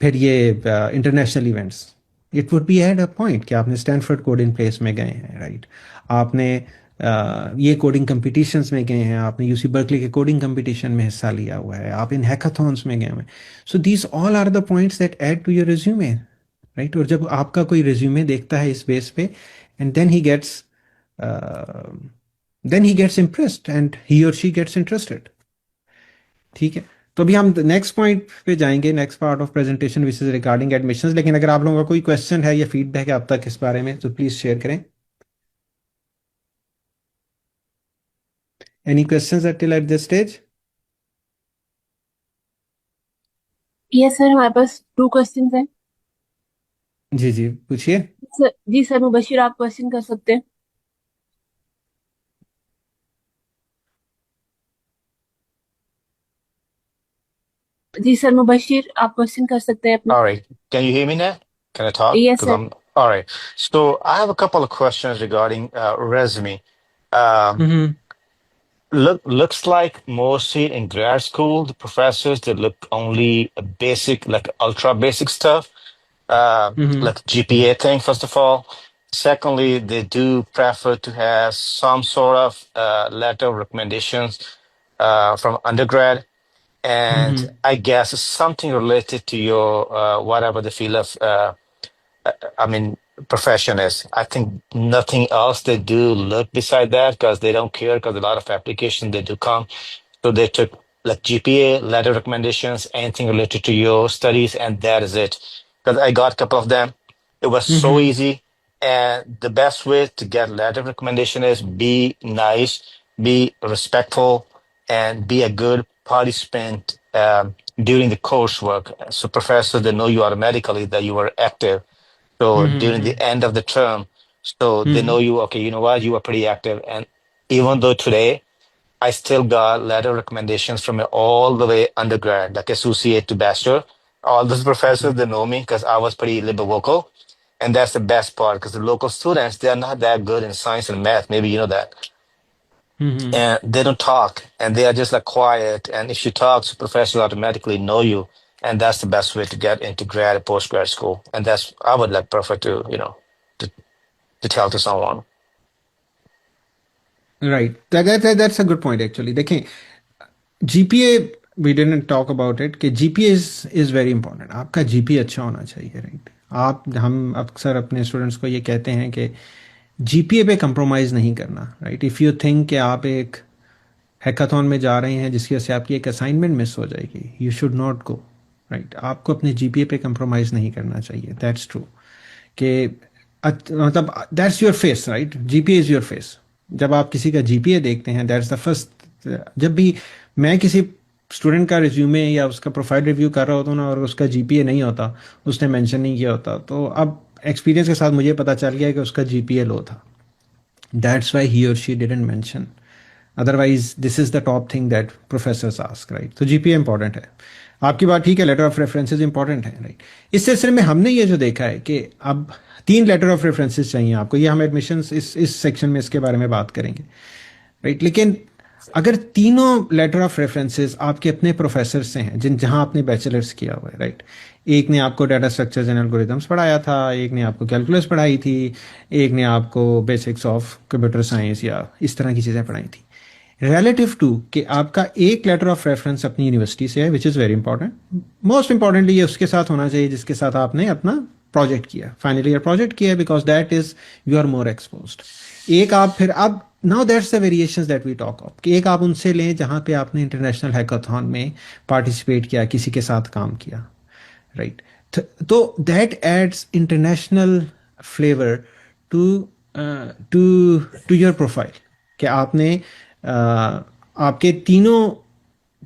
फिर ये international events, it would be at a point कि आपने स्टैनफोर्ड कोड इन प्लेस में गए हैं, राइट। आपने ये कोडिंग कंपटीशंस में गए हैं, आपने यूसी बर्कली के कोडिंग कंपटीशन में हिस्सा लिया हुआ है, आप इन हैकाथॉन्स में गए हुए हैं। So these all are the points that add to your resume, right. और जब आपका कोई रिज्यूमे देखता है इस बेस पे, and then he gets impressed and he और शी गेट्स इंटरेस्टेड। ठीक है, तो अभी हम नेक्स्ट पॉइंट पे जाएंगे, next part of presentation which is regarding admissions. लेकिन अगर आप लोगों का कोई क्वेश्चन है या फीडबैक है अब तक इस बारे में, तो प्लीज शेयर करें। Any questions at this stage? Yes sir, हमारे पास 2 क्वेश्चंस हैं। जी जी, पूछिए। जी सर, मुबशिर आप क्वेश्चन कर सकते हैं। जी सर, मुबशिर आप क्वेश्चन कर सकते हैं अपना। All right. Can you hear me now? Can I talk? Yes Because sir. I'm all right. So I have a couple of questions regarding resume. Um, hmm looks like mostly in grad school, the professors they look only a basic, like ultra basic stuff, hmm like GPA thing. First of all, secondly, they do prefer to have some sort of letter of recommendations from undergrad. And hmm I guess it's something related to your whatever the field of I mean profession is. I think nothing else they do look beside that because they don't care because a lot of applications they do come. So they took like GPA, letter recommendations, anything related to your studies, and that is it. Because I got a couple of them. It was so hmm easy. And the best way to get letter recommendation is be nice, be respectful, and be a good participant during the coursework. So professors, they know you automatically that you were active. So during the end of the term, so they know you, okay, you know what, you were pretty active. And even though today I still got letter recommendations from all the way undergrad, like associate to bachelor, all those professors, they know me because I was pretty liberal vocal. And that's the best part because the local students, they're not that good in science and math. Maybe you know that. Hmm And they don't talk and they are just like quiet. And if you talk, so professors automatically know you. And that's the best way to get into grad and post-grad school. And that's, I would like prefer to, to, to tell to someone. Right, that's a good point actually. देखें, GPA we didn't talk about it, कि GPA is very important. आपका GPA अच्छा होना चाहिए, right. आप, हम अक्सर अपने स्टूडेंट्स को ये कहते हैं कि जीपीए पे कंप्रोमाइज़ नहीं करना, राइट। इफ़ यू थिंक कि आप एक हैकाथॉन में जा रहे हैं जिसकी वजह से आपकी एक असाइनमेंट मिस हो जाएगी, you should not go, right. आपको अपने जीपीए पे कंप्रोमाइज़ नहीं करना चाहिए, दैट्स ट्रू। कि मतलब that's your face, right. GPA is your face. जब आप किसी का जीपीए देखते हैं, दैट्स द फर्स्ट। जब भी मैं किसी स्टूडेंट का रिज्यूमे या उसका प्रोफाइल रिव्यू कर रहा होता हूँ ना, और उसका जीपीए नहीं होता, उसने मेंशन नहीं किया होता, तो अब एक्सपीरियंस के साथ मुझे पता चल गया कि उसका जीपीए लो था। दैट्स वाई ही और she didn't mention. Otherwise this is the top thing that professors ask, right. तो जीपीए इंपॉर्टेंट है, आपकी बात ठीक है, लेटर ऑफ रेफरेंसेस इंपॉर्टेंट है, राइट। इस सिलसिले में हमने ये जो देखा है कि अब 3 लेटर ऑफ रेफरेंसेस चाहिए आपको। ये हम एडमिशंस इस सेक्शन में इसके बारे में बात करेंगे, राइट। लेकिन अगर तीनों लेटर ऑफ रेफरेंसेस आपके अपने प्रोफेसर से हैं, जहां आपने बैचलर्स किया हुआ है, राइट। एक ने आपको डाटा स्ट्रक्चर्स एंड एल्गोरिथम्स पढ़ाया था, एक ने आपको कैलकुलस पढ़ाई थी, एक ने आपको बेसिक्स ऑफ कंप्यूटर साइंस या इस तरह की चीज़ें पढ़ाई थी। रिलेटिव टू कि आपका एक लेटर ऑफ रेफरेंस अपनी यूनिवर्सिटी से है, which is very important. Most importantly ये उसके साथ होना चाहिए जिसके साथ आपने अपना प्रोजेक्ट किया, फाइनल ईयर प्रोजेक्ट किया, because that is you are more exposed. एक आप फिर अब now that's the variations that we talk of, कि एक आप उनसे लें जहां पे आपने इंटरनेशनल हैकाथॉन में पार्टिसिपेट किया, किसी के साथ काम किया, राइट। तो that adds international flavour to to your profile, कि आपने आपके तीनों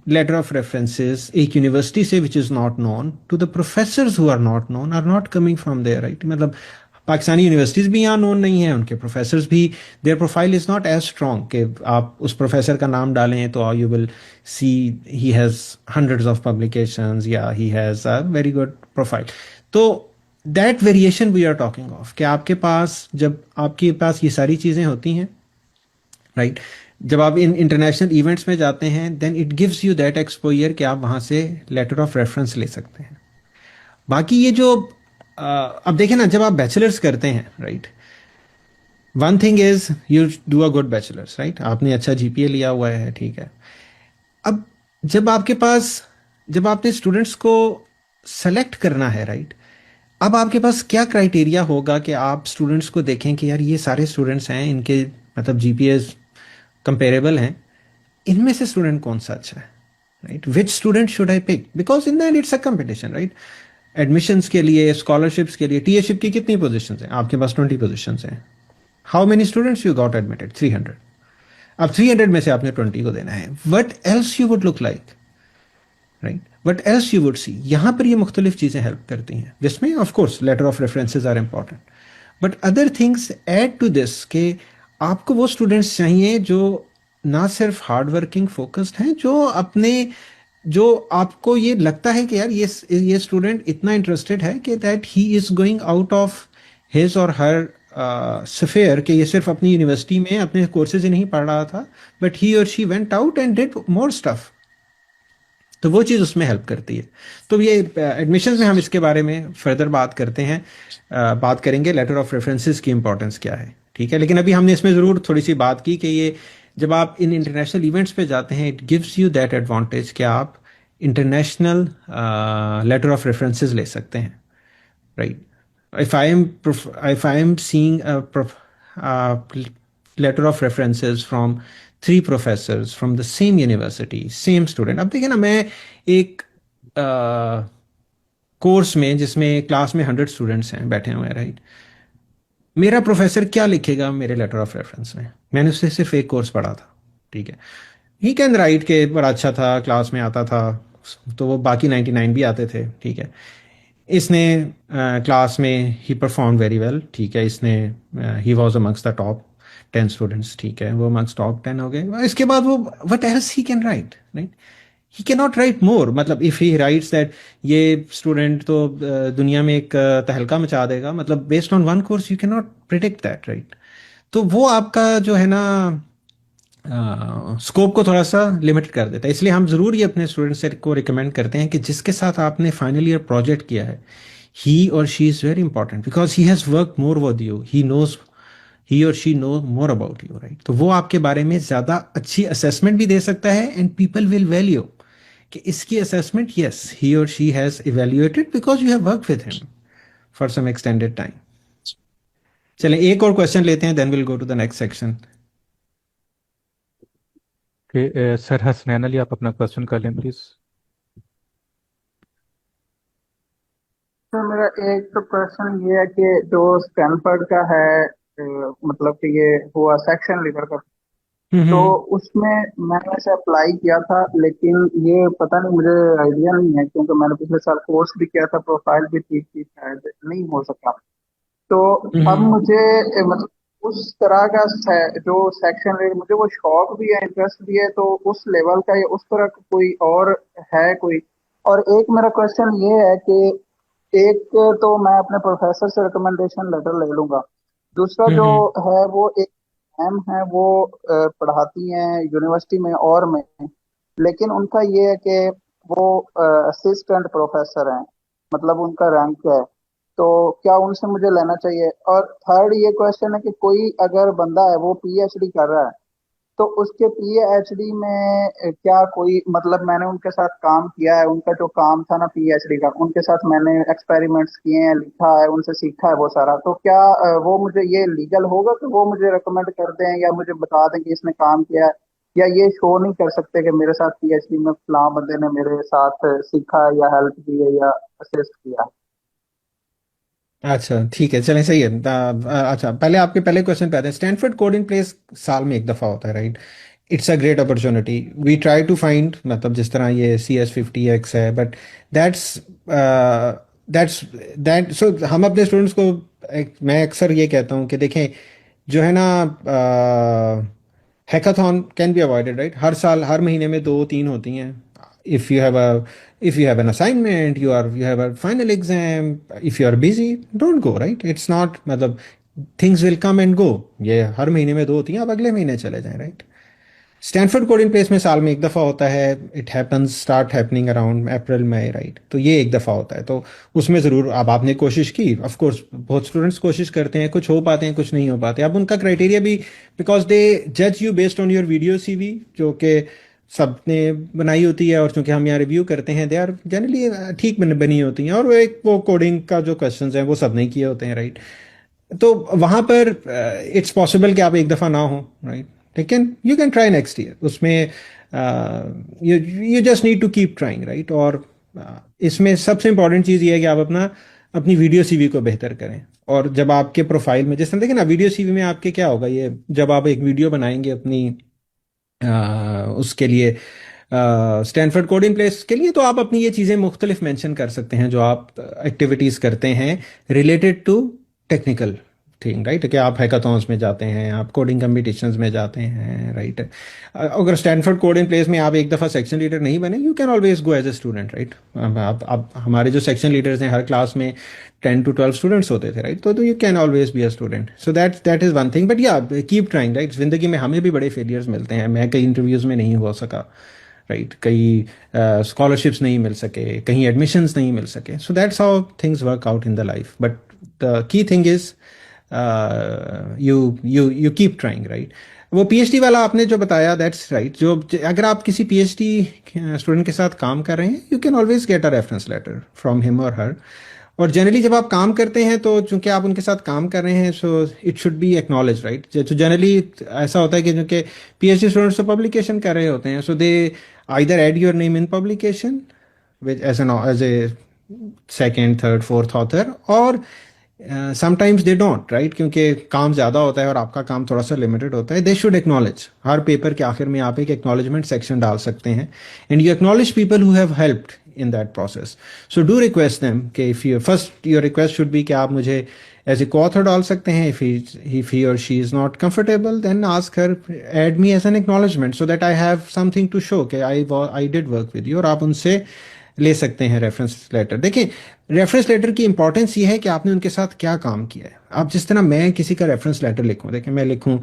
लेटर ऑफ रेफरेंसेस एक यूनिवर्सिटी से which is not known to the professors who are not coming from there, right. मतलब पाकिस्तानी यूनिवर्सिटीज़ भी यहाँ नोन नहीं है, उनके प्रोफेसर्स भी, their profile is not as strong कि आप उस प्रोफेसर का नाम डालें तो you will see he has hundreds of publications या he has a very good profile. तो that variation we are talking of, कि आपके पास, जब आपके पास ये सारी चीज़ें होती हैं, राइट, जब आप इन इंटरनेशनल इवेंट्स में जाते हैं, then it gives you that exposure कि आप वहाँ से लेटर ऑफ रेफरेंस ले सकते हैं। बाकी ये जो अब देखें ना, जब आप बैचलर्स करते हैं, right, one thing is you do a good bachelors, right, आपने अच्छा जीपीए लिया हुआ है, ठीक है। अब जब आपके पास, जब आपने स्टूडेंट्स को सेलेक्ट करना है, राइट, अब आपके पास क्या क्राइटेरिया होगा कि आप स्टूडेंट्स को देखें कि यार ये सारे स्टूडेंट्स हैं, इनके मतलब जीपीए कंपेरेबल हैं, इनमें से स्टूडेंट कौन सा अच्छा है, right, which student should I pick, because in the end it's a competition, right. Admissions के लिए, स्कॉलरशिप्स के लिए, टीएशिप की कितनी पोजीशंस हैं आपके पास? 20 पोजीशंस हैं। How many students you got admitted? 300। अब 300 में से आपने 20 को देना है। What else you would look like, right, what else you would see. यहां पर ये मुख्तलिफ चीज़ें हेल्प करती हैं, जिसमें of course letter of references are important, but other things add to this के आपको वो स्टूडेंट्स चाहिए जो ना सिर्फ हार्ड वर्किंग फोकस्ड हैं, जो अपने, जो आपको ये लगता है कि यार ये स्टूडेंट इतना इंटरेस्टेड है कि that he is going out of his और हर स्फेयर, कि ये सिर्फ अपनी यूनिवर्सिटी में अपने कोर्सेज ही नहीं पढ़ रहा था, बट ही और she went out and did more stuff. तो वो चीज़ उसमें हेल्प करती है। तो ये एडमिशन्स में हम इसके बारे में फर्दर बात करते हैं, बात करेंगे लेटर ऑफ रेफरेंसेस की इंपॉर्टेंस क्या है, ठीक है। लेकिन अभी हमने इसमें ज़रूर थोड़ी सी बात की कि ये जब आप इन इंटरनेशनल इवेंट्स पे जाते हैं, it gives you that advantage कि आप इंटरनेशनल लेटर ऑफ रेफरेंसेस ले सकते हैं, right. If I am seeing letter of references from 3 professors from the same university, same student। अब देखिए ना, मैं एक कोर्स में जिसमें क्लास में 100 स्टूडेंट्स हैं बैठे हुए हैं, राइट, मेरा प्रोफेसर क्या लिखेगा मेरे लेटर ऑफ रेफरेंस में? मैंने उससे सिर्फ एक कोर्स पढ़ा था, ठीक है। ही कैन राइट के बड़ा अच्छा था, क्लास में आता था, तो वो बाकी 99 भी आते थे, ठीक है। इसने क्लास में ही परफॉर्म वेरी वेल, ठीक है, इसने he was amongst the top 10 students, ठीक है, वो अमंग्स टॉप 10 हो गए। इसके बाद वो what else he can write, write, he can not write more. मतलब इफ ही राइट्स दैट ये स्टूडेंट तो दुनिया में एक तहलका मचा देगा, मतलब based on one course you can not predict that, right. तो वो आपका जो है ना स्कोप को थोड़ा सा लिमिट कर देता है। इसलिए हम ज़रूर ये अपने स्टूडेंट्स को रिकमेंड करते हैं कि जिसके साथ आपने फाइनल ईयर प्रोजेक्ट किया है, ही और she is very important because he has work more with you, he knows, he और she know more about you, right. तो वो आपके बारे में ज़्यादा अच्छी असेसमेंट भी दे सकता है एंड पीपल विल वैल्यू कि इसकी असेसमेंट, यस, ही और she has evaluated because you have work with him for some extended time. चलें एक और क्वेश्चन लेते हैं, then will go to the next section. Sir Hasnain Ali, आप अपना क्वेश्चन कर लें प्लीज। तो मेरा एक तो क्वेश्चन ये है कि जो स्टैनफोर्ड का है, मतलब कि ये हुआ सेक्शन लीडर का, तो उसमें मैंने ऐसे अप्लाई किया था, लेकिन ये पता नहीं, मुझे आइडिया नहीं है, क्योंकि मैंने पिछले साल कोर्स भी किया था, प्रोफाइल भी ठीक थी, शायद नहीं हो सका। तो अब मुझे मतलब उस तरह का जो सेक्शन लीडर, मुझे वो शौक भी है, इंटरेस्ट भी है, तो उस लेवल का या उस तरह का कोई और है कोई। और एक मेरा क्वेश्चन ये है कि एक तो मैं अपने प्रोफेसर से रिकमेंडेशन लेटर ले लूंगा, दूसरा जो है वो एक मैम है, वो पढ़ाती हैं यूनिवर्सिटी में और में, लेकिन उनका ये है कि वो असिस्टेंट प्रोफेसर हैं, मतलब उनका रैंक है, तो क्या उनसे मुझे लेना चाहिए? और थर्ड ये क्वेश्चन है कि कोई अगर बंदा है वो पीएचडी कर रहा है, तो उसके पीएचडी में क्या कोई, मतलब मैंने उनके साथ काम किया है, उनका जो काम था ना पीएचडी का, उनके साथ मैंने एक्सपेरिमेंट्स किए हैं, लिखा है, उनसे सीखा है वो सारा, तो क्या वो मुझे ये लीगल होगा कि वो मुझे रिकमेंड कर दें या मुझे बता दें कि इसने काम किया है, या ये शो नहीं कर सकते कि मेरे साथ पीएचडी में फलां बंदे ने मेरे साथ सीखा है या हेल्प की है या असिस्ट किया है? अच्छा ठीक है, चलें, सही है। अच्छा, पहले आपके पहले क्वेश्चन पे आते हैं। स्टैनफोर्ड कोडिंग प्लेस साल में एक दफ़ा होता है, right. It's a great opportunity, we try to find, मतलब जिस तरह ये CS50X है, but that's that's that so हम अपने स्टूडेंट्स को मैं अक्सर ये कहता हूँ कि देखें, जो है ना, hackathon can be avoided, right. हर साल, हर महीने में 2-3 होती हैं। if you have an assignment, you have a final exam, if you are busy, don't go, right? It's not, मतलब things will come and go, ये हर महीने में 2 होती हैं, अब अगले महीने चले जाएं, राइट। स्टैनफोर्ड कोडिंग प्लेस में साल में एक दफ़ा होता है. It happens start happening around April May, right. तो ये एक दफ़ा होता है, तो उसमें ज़रूर अब आपने कोशिश की. ऑफ कोर्स बहुत स्टूडेंट्स कोशिश करते हैं, कुछ हो पाते हैं, कुछ नहीं हो पाते. अब उनका क्राइटेरिया भी, बिकॉज दे जज you based on your video CV, जो कि सबने बनाई होती है, और चूंकि हम यहाँ रिव्यू करते हैं, दे आर जनरली ठीक बनी होती हैं, और वो कोडिंग का जो क्वेश्चंस हैं वो सब नहीं किए होते हैं, राइट. तो वहां पर इट्स पॉसिबल कि आप एक दफ़ा ना हो, राइट. लेकिन you can try next year. उसमें you you just need to keep trying, right. और इसमें सबसे इंपॉर्टेंट चीज़ ये है कि आप अपनी वीडियो सीवी को बेहतर करें. और जब आपके प्रोफाइल में, जैसे देखिए ना, वीडियो सीवी में आपके क्या होगा, ये जब आप एक वीडियो बनाएंगे अपनी उसके लिए, स्टैनफोर्ड कोडिंग प्लेस के लिए, तो आप अपनी ये चीज़ें मुख्तलिफ मेंशन कर सकते हैं जो आप एक्टिविटीज़ करते हैं related to technical thing, right. कि आप हैकाथॉन्स में जाते हैं, आप कोडिंग कंपटीशंस में जाते हैं, राइट. अगर स्टैनफोर्ड कोडिंग प्लेस में आप एक दफ़ा सेक्शन लीडर नहीं बने, you can always go as a student, right. आप हमारे जो सेक्शन लीडर्स हैं, हर क्लास में 10 to 12 स्टूडेंट्स होते थे, राइट. तो you can always be a student. So that is one thing. But या कीप ट्राइंग, राइट. ज़िंदगी में हमें भी बड़े फेलियर्स मिलते हैं. मैं कई इंटरव्यूज़ में नहीं हो सका, राइट. कई स्कॉलरशिप्स नहीं मिल सके, कहीं एडमिशन्स नहीं मिल सके. So that's how things work out in the life. But the key thing is you keep trying, right. वो पीएचडी वाला आपने जो बताया, दैट्स राइट. जो अगर आप किसी पीएचडी स्टूडेंट के साथ काम कर रहे हैं, you can always get a reference letter from him और हर. और जनरली जब आप काम करते हैं, तो चूंकि आप उनके साथ काम कर रहे हैं, so it should be acknowledge, right. तो जनरली ऐसा होता है कि चूंकि पीएचडी स्टूडेंट्स तो पब्लिकेशन कर रहे होते हैं, so they either add your name in publication which as a second, third, fourth author, और समटाइम्स दे डोंट, राइट. क्योंकि काम ज़्यादा होता है और आपका काम थोड़ा सा लिमिटेड होता है. They should acknowledge. Her paper के आखिर में आप एक एक्नॉलेजमेंट सेक्शन डाल सकते हैं, and you acknowledge people who have helped in that process. So do request them कि your request should be कि आप मुझे as a co-author डाल सकते हैं. If he or she is not comfortable, then ask her, add me as an acknowledgement so that I have something to show कि I did work with you. और आप उनसे ले सकते हैं रेफरेंस लेटर. देखिए, रेफरेंस लेटर की importance ये है कि आपने उनके साथ क्या काम किया है. आप जिस तरह मैं किसी का रेफरेंस लेटर लिखूं, देखिए मैं लिखूं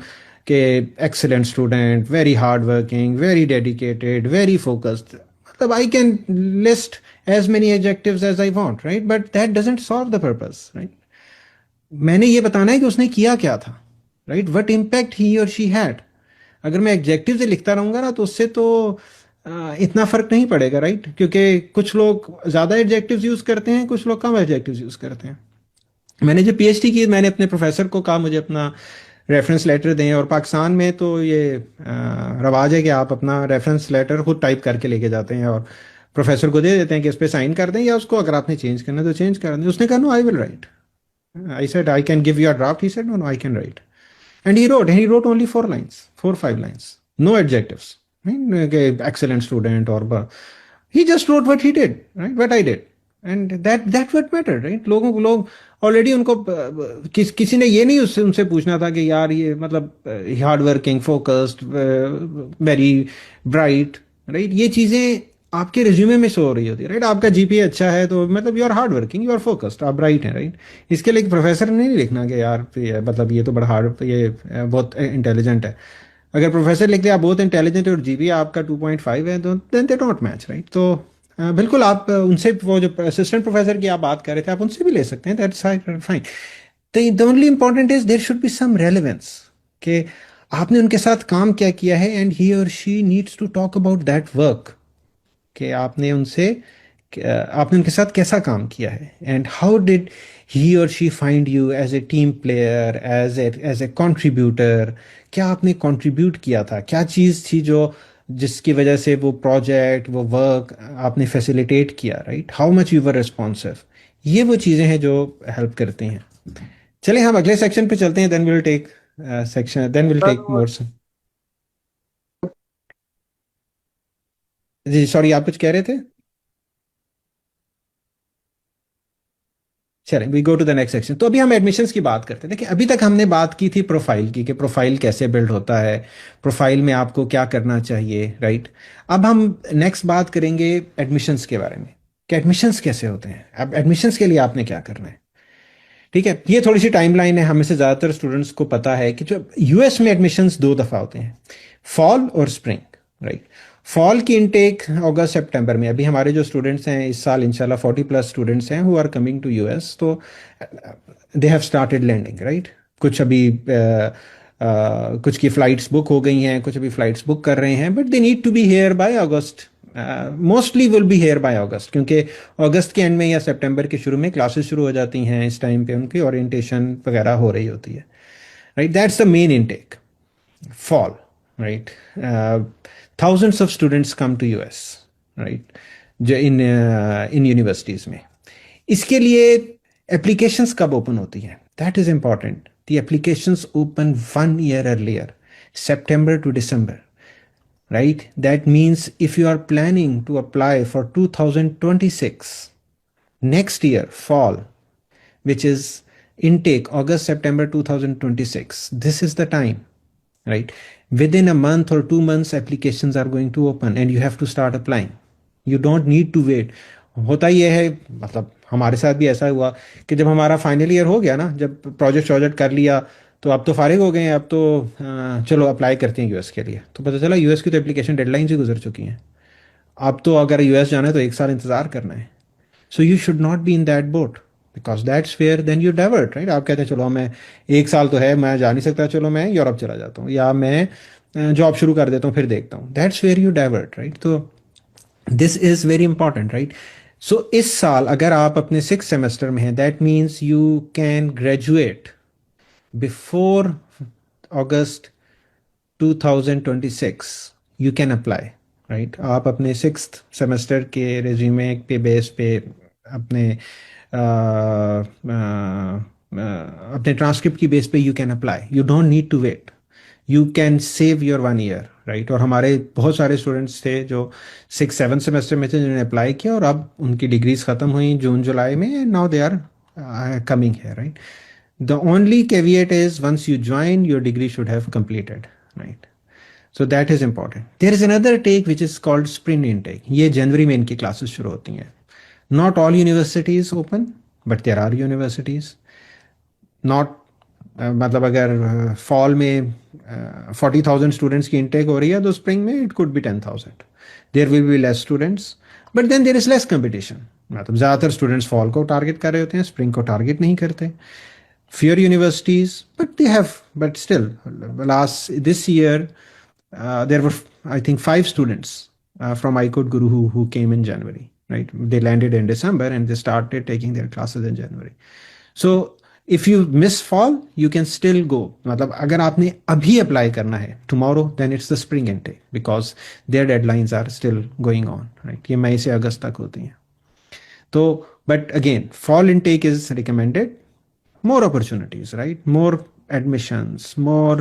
कि excellent student, very hard working, very dedicated, very focused, मतलब I can list as many adjectives as I want, right? But that doesn't solve the purpose, right? मैंने ये बताना है कि उसने किया क्या था, right? What impact he or she had. अगर मैं एडजेक्टिव से लिखता रहूंगा ना, तो उससे तो इतना फर्क नहीं पड़ेगा, राइट. क्योंकि कुछ लोग ज़्यादा एडजेक्टिव्स यूज़ करते हैं, कुछ लोग कम एडजेक्टिव्स यूज़ करते हैं. मैंने जब पीएचडी की, मैंने अपने प्रोफेसर को कहा मुझे अपना रेफरेंस लेटर दें. और पाकिस्तान में तो ये रवाज है कि आप अपना रेफरेंस लेटर खुद टाइप करके लेके जाते हैं और प्रोफेसर को दे देते हैं कि इस पे साइन कर दें, या उसको अगर आपने चेंज करना है तो चेंज कर दें. उसने कहा no, I will write. I said I can give you a draft. He said no no, I can write. And he wrote only 4 lines, 4 5 lines, no adjectives. excellent student, or he just wrote what he did, right, what I did, and that what mattered, right. लोग already उनको किसी ने ये नहीं उनसे पूछना था कि यार ये मतलब hard working, focused, very bright, right. ये चीजें आपके रिज्यूमे में शो हो रही होती है, राइट. आपका जीपीए अच्छा है तो मतलब you are hard working, you are focused, आप ब्राइट हैं, राइट. इसके लिए प्रोफेसर ने नहीं लिखना कि यार मतलब ये तो बड़ा हार्ड, ये बहुत इंटेलिजेंट है. अगर प्रोफेसर लिखते हैं आप बहुत इंटेलिजेंट है और जीपीए आपका 2.5 है, तो then they don't match, right. तो बिल्कुल आप उनसे, वो जो असिस्टेंट प्रोफेसर की आप बात कर रहे थे, आप उनसे भी ले सकते हैं. That's fine. The only important is there should be some relevance, कि आपने उनके साथ काम क्या किया है, एंड ही और she needs to talk about that work, कि आपने उनके साथ कैसा काम किया है, एंड हाउ डिड ही और she find you as a team player, as a contributor. क्या आपने कंट्रीब्यूट किया था, क्या चीज़ थी जो जिसकी वजह से वो प्रोजेक्ट, वो वर्क आपने फैसिलिटेट किया, right. How much you were responsive. ये वो चीज़ें हैं जो हेल्प करती हैं. चलिए हम अगले सेक्शन पे चलते हैं. Then will take more. जी सॉरी, आप कुछ कह रहे थे. चलें, we go to the next section. तो अभी हम एडमिशन्स की बात करते हैं. देखिए, अभी तक हमने बात की थी प्रोफाइल की, कि प्रोफाइल कैसे बिल्ड होता है, प्रोफाइल में आपको क्या करना चाहिए, राइट. अब हम नेक्स्ट बात करेंगे एडमिशन्स के बारे में, कि एडमिशन्स कैसे होते हैं. अब एडमिशन्स के लिए आपने क्या करना है. ठीक है, ये थोड़ी सी टाइमलाइन है, हमें से ज़्यादातर स्टूडेंट्स को पता है कि जो यूएस में एडमिशन्स दो दफ़ा होते हैं, फॉल और स्प्रिंग, राइट। फॉल की इनटेक अगस्त सितंबर में, अभी हमारे जो स्टूडेंट्स हैं इस साल इंशाल्लाह 40+ स्टूडेंट्स हैं who are coming to US, तो they have started landing, right. कुछ अभी कुछ की फ़्लाइट्स बुक हो गई हैं, कुछ अभी फ़्लाइट्स बुक कर रहे हैं, but they need to be here by August, mostly will be here by August, क्योंकि अगस्त के एंड में या सितंबर के शुरू में क्लासेस शुरू हो जाती हैं, इस टाइम पे उनकी ओरिएंटेशन वगैरह हो रही होती है, right. That's the main intake, fall, right? Thousands of students come to US, right? जो in universities में, इसके लिए applications कब open होती हैं? That is important. The applications open 1 year earlier, September to December, right? That means if you are planning to apply for 2026, next year, fall, which is intake August, September 2026, this is the time, right? Within a month or 2 months applications are going to open and you have to start applying. You don't need to wait. होता ये है, मतलब हमारे साथ भी ऐसा हुआ कि जब हमारा फाइनल ईयर हो गया ना, जब प्रोजेक्ट कर लिया, तो अब तो फारिग हो गए हैं, अब तो चलो अप्लाई करते हैं यूएस के लिए, तो पता चला यूएस की तो एप्लीकेशन डेडलाइन से गुजर चुकी हैं। अब तो अगर यूएस जाना है तो 1 साल इंतज़ार करना है। So you should not be in that boat, because that's fair, then you divert, right. आप कहते हैं चलो मैं 1 साल तो है, मैं जा नहीं सकता, चलो मैं यूरोप चला जाता हूँ, या मैं जॉब शुरू कर देता हूँ फिर देखता हूँ, that's where you divert, right. तो this is very important, right. So इस साल अगर आप अपने 6th सेमेस्टर में हैं, that means you can graduate before August 2026, you can apply, right. आप अपने 6th सेमेस्टर के रेज्यूमे पे बेस पे अपने अपने ट्रांसक्रिप्ट की बेस पे you can apply, you don't need to wait, you can save your 1 year, right. और हमारे बहुत सारे स्टूडेंट्स थे जो 6th-7th सेमेस्टर में थे जिन्होंने अप्लाई किया और अब उनकी डिग्रीज ख़त्म हुई जून जुलाई में, and now they are coming है, right. The only caveat is once you join, your degree should have completed, right? So that is important. There is another take which is called spring intake. ये जनवरी में इनकी classes शुरू होती हैं। Not all universities open, but there are universities. Not मतलब अगर fall में 40,000 students की इनटेक हो रही है, तो स्प्रिंग में it could be 10,000. There will be less students, but then there is less competition. मतलब ज़्यादातर स्टूडेंट्स फॉल को टारगेट कर रहे होते हैं, स्प्रिंग को टारगेट नहीं करते। Fewer universities, but they have, but still, this year, there were, I think, 5 students from iCode Guru who came in January, right? They landed in December and they started taking their classes in January. So, if you miss fall, you can still go. मतलब अगर आपने अभी apply करना है tomorrow, then it's the spring intake because their deadlines are still going on, right? ये मई से अगस्त तक होती हैं। तो, but again, fall intake is recommended. More opportunities, right? More admissions, more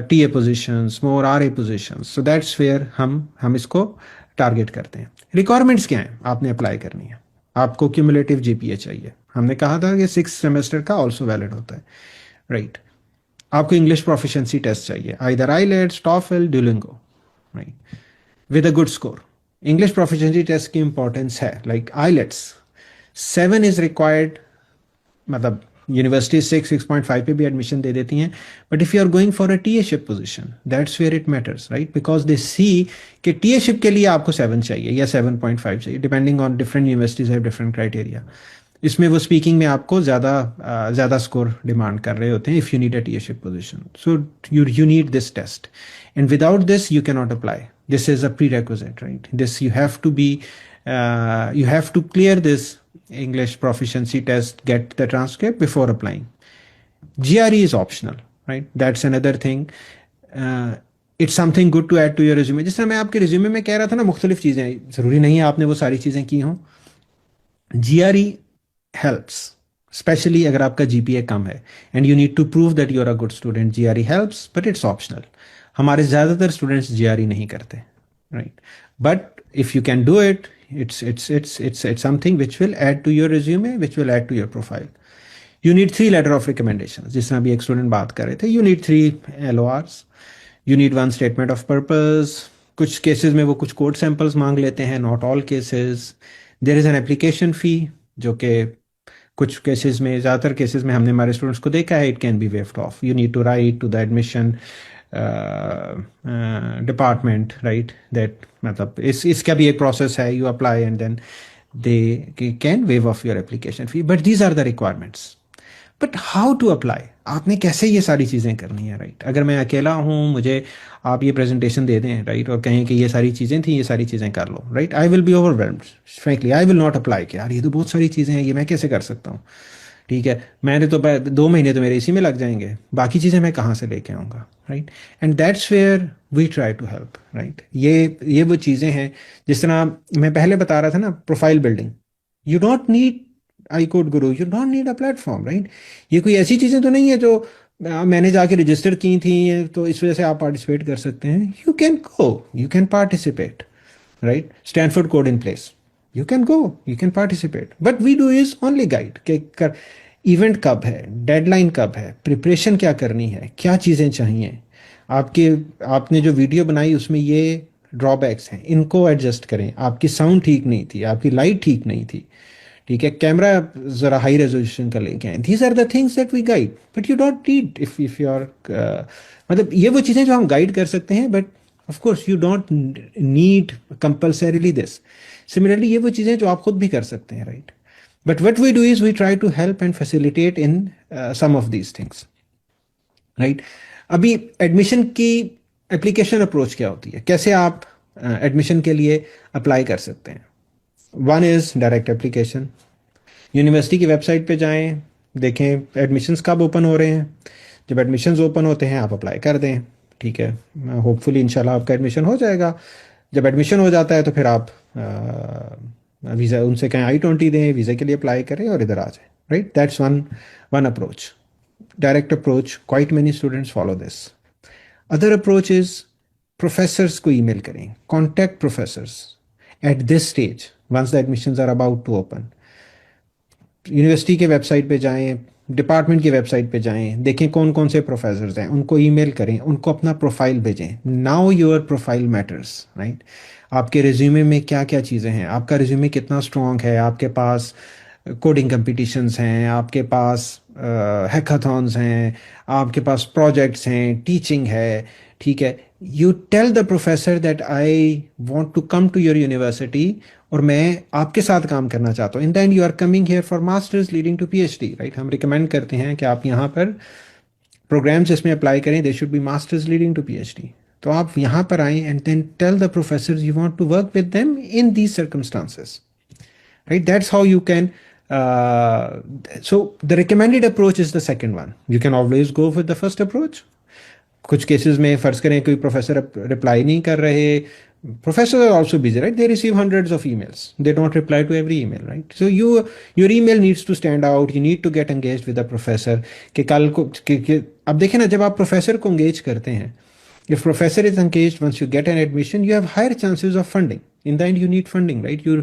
TA positions, more RA positions. So that's where हम इसको target करते हैं। रिक्वायरमेंट्स क्या हैं? आपने अप्लाई करनी है, आपको क्यूमुलेटिव GPA चाहिए। हमने कहा था कि 6th सेमेस्टर का ऑल्सो वैलिड होता है, राइट। आपको इंग्लिश प्रोफिशिएंसी टेस्ट चाहिए, either IELTS, TOEFL, Duolingo, right, with a good score. English proficiency test की इंपॉर्टेंस है, लाइक IELTS 7 इज रिक्वायर्ड, मतलब यूनिवर्सिटी 6.5 पे भी एडमिशन दे देती हैं, but if you are going for a TAship position, that's where it matters, right, because they see कि TAship के लिए आपको 7 चाहिए या 7.5 चाहिए, depending on different universities have different criteria. इसमें वो स्पीकिंग में आपको ज़्यादा स्कोर डिमांड कर रहे होते हैं if you need a TAship position. So you need this test, and without this you can not apply. This is a prerequisite, right. This you have to clear this English proficiency test, get the transcript before applying. GRE is optional, right? That's another thing. It's something good to add to your resume. जिस तरह मैं आपके resume में कह रहा था ना, मुख्तलिफ चीज़ें, ज़रूरी नहीं है आपने वो सारी चीज़ें की हों। GRE helps, especially अगर आपका GPA कम है and you need to prove that you are a good student. GRE helps, but it's optional. हमारे ज़्यादातर स्टूडेंट्स GRE नहीं करते, right? But if you can do it, it's something which will add to your resume, which will add to your profile. You need 3 letter of recommendations. जिस तरह अभी एक student बात कर रहे थे, you need 3 LORs, you need 1 statement of purpose. कुछ cases में वो कुछ कोड सैंपल्स मांग लेते हैं, not all cases. There is an application fee जो कि कुछ केसेस में, ज़्यादातर केसेस में हमने हमारे स्टूडेंट्स को देखा है, it can be waved off. You need to write to the admission department, right, that मतलब इसका भी एक प्रोसेस है. You apply and then they can wave off your application fee, but these are the requirements. But how to apply, आपने कैसे ये सारी चीज़ें करनी है, राइट? अगर मैं अकेला हूँ, मुझे आप ये प्रेजेंटेशन दे दें, राइट, और कहें कि ये सारी चीज़ें थी, ये सारी चीज़ें कर लो, right, I will be overwhelmed. Frankly I will not apply कि यार ये तो बहुत सारी चीज़ें हैं, ये मैं कैसे कर सकता हूँ. ठीक है, मैंने तो 2 महीने तो मेरे इसी में लग जाएंगे, बाकी चीज़ें मैं कहाँ से लेके आऊँगा, right? And that's where we try to help, right? ये वो चीज़ें हैं, जिस तरह मैं पहले बता रहा था ना, profile building. You don't need I code Guru, you don't need a platform, right? ये कोई ऐसी चीज़ें तो नहीं है जो मैंने जाके रजिस्टर की थी तो इस वजह से आप पार्टिसिपेट कर सकते हैं. You can go, you can participate, right? Stanford code in place, you can go, you can participate. But we do is only guide कि इवेंट कब है, डेडलाइन कब है, प्रिपरेशन क्या करनी है, क्या चीज़ें चाहिए. आपने जो वीडियो बनाई उसमें ये ड्रॉबैक्स हैं, इनको एडजस्ट करें. आपकी साउंड ठीक नहीं थी, आपकी लाइट ठीक नहीं थी, ठीक है, कैमरा ज़रा हाई रेजोल्यूशन का लेके आए. These are the things that we guide, but you don't need if you are मतलब ये वो चीज़ें जो हम गाइड कर सकते हैं, but of course you don't need compulsorily this. Similarly ये वो चीज़ें जो आप खुद भी कर सकते हैं, right? But what we do is we try to help and facilitate in some of these things, right? अभी एडमिशन की एप्लीकेशन अप्रोच क्या होती है, कैसे आप एडमिशन के लिए अप्लाई कर सकते हैं? One is direct application. University की वेबसाइट पे जाएं, देखें एडमिशन्स कब ओपन हो रहे हैं. जब एडमिशन्स ओपन होते हैं आप अप्लाई कर दें, ठीक है, होपफुली इंशाल्लाह आपका एडमिशन हो जाएगा. जब एडमिशन हो जाता है तो फिर आप वीज़ा उनसे कहें I-20 दें, वीज़ा के लिए अप्लाई करें और इधर आ जाए, right? That's one approach, direct approach. Quite many students follow this. Other approach is professors को ईमेल करें, contact professors at this stage once the admissions are about to open. University के वेबसाइट पे जाएं, डिपार्टमेंट की website पे जाएं, देखें कौन कौन से प्रोफेसर्स हैं, उनको ईमेल करें, उनको अपना प्रोफाइल भेजें. Now your profile matters, right? आपके रिज्यूमे में क्या क्या चीज़ें हैं, आपका रिज्यूमे कितना स्ट्रॉन्ग है, आपके पास कोडिंग कंपटीशंस हैं, आपके पास हैकाथॉन्स हैं, आपके पास प्रोजेक्ट्स हैं, टीचिंग है, ठीक है. You tell the professor that I want to come to your university और मैं आपके साथ काम करना चाहता हूँ. In the end you are coming here for masters leading to PhD, right? हम रिकमेंड करते हैं कि आप यहाँ पर प्रोग्राम्स इसमें अप्लाई करें, they should be masters leading to PhD. तो आप यहाँ पर आएँ and then tell the professor you want to work with them in these circumstances, right? That's how you can so the recommended approach is the second one. You can always go with the first approach. कुछ cases में फर्ज करें कोई professor reply नहीं कर रहे, professors are also busy, right? They receive hundreds of emails, they don't reply to every email, right? So your email needs to stand out, you need to get engaged with the professor कि कल को अब देखें ना, जब आप professor को engage करते हैं, if professor is engaged, once you get an admission you have higher chances of funding. In the end you need funding, right? You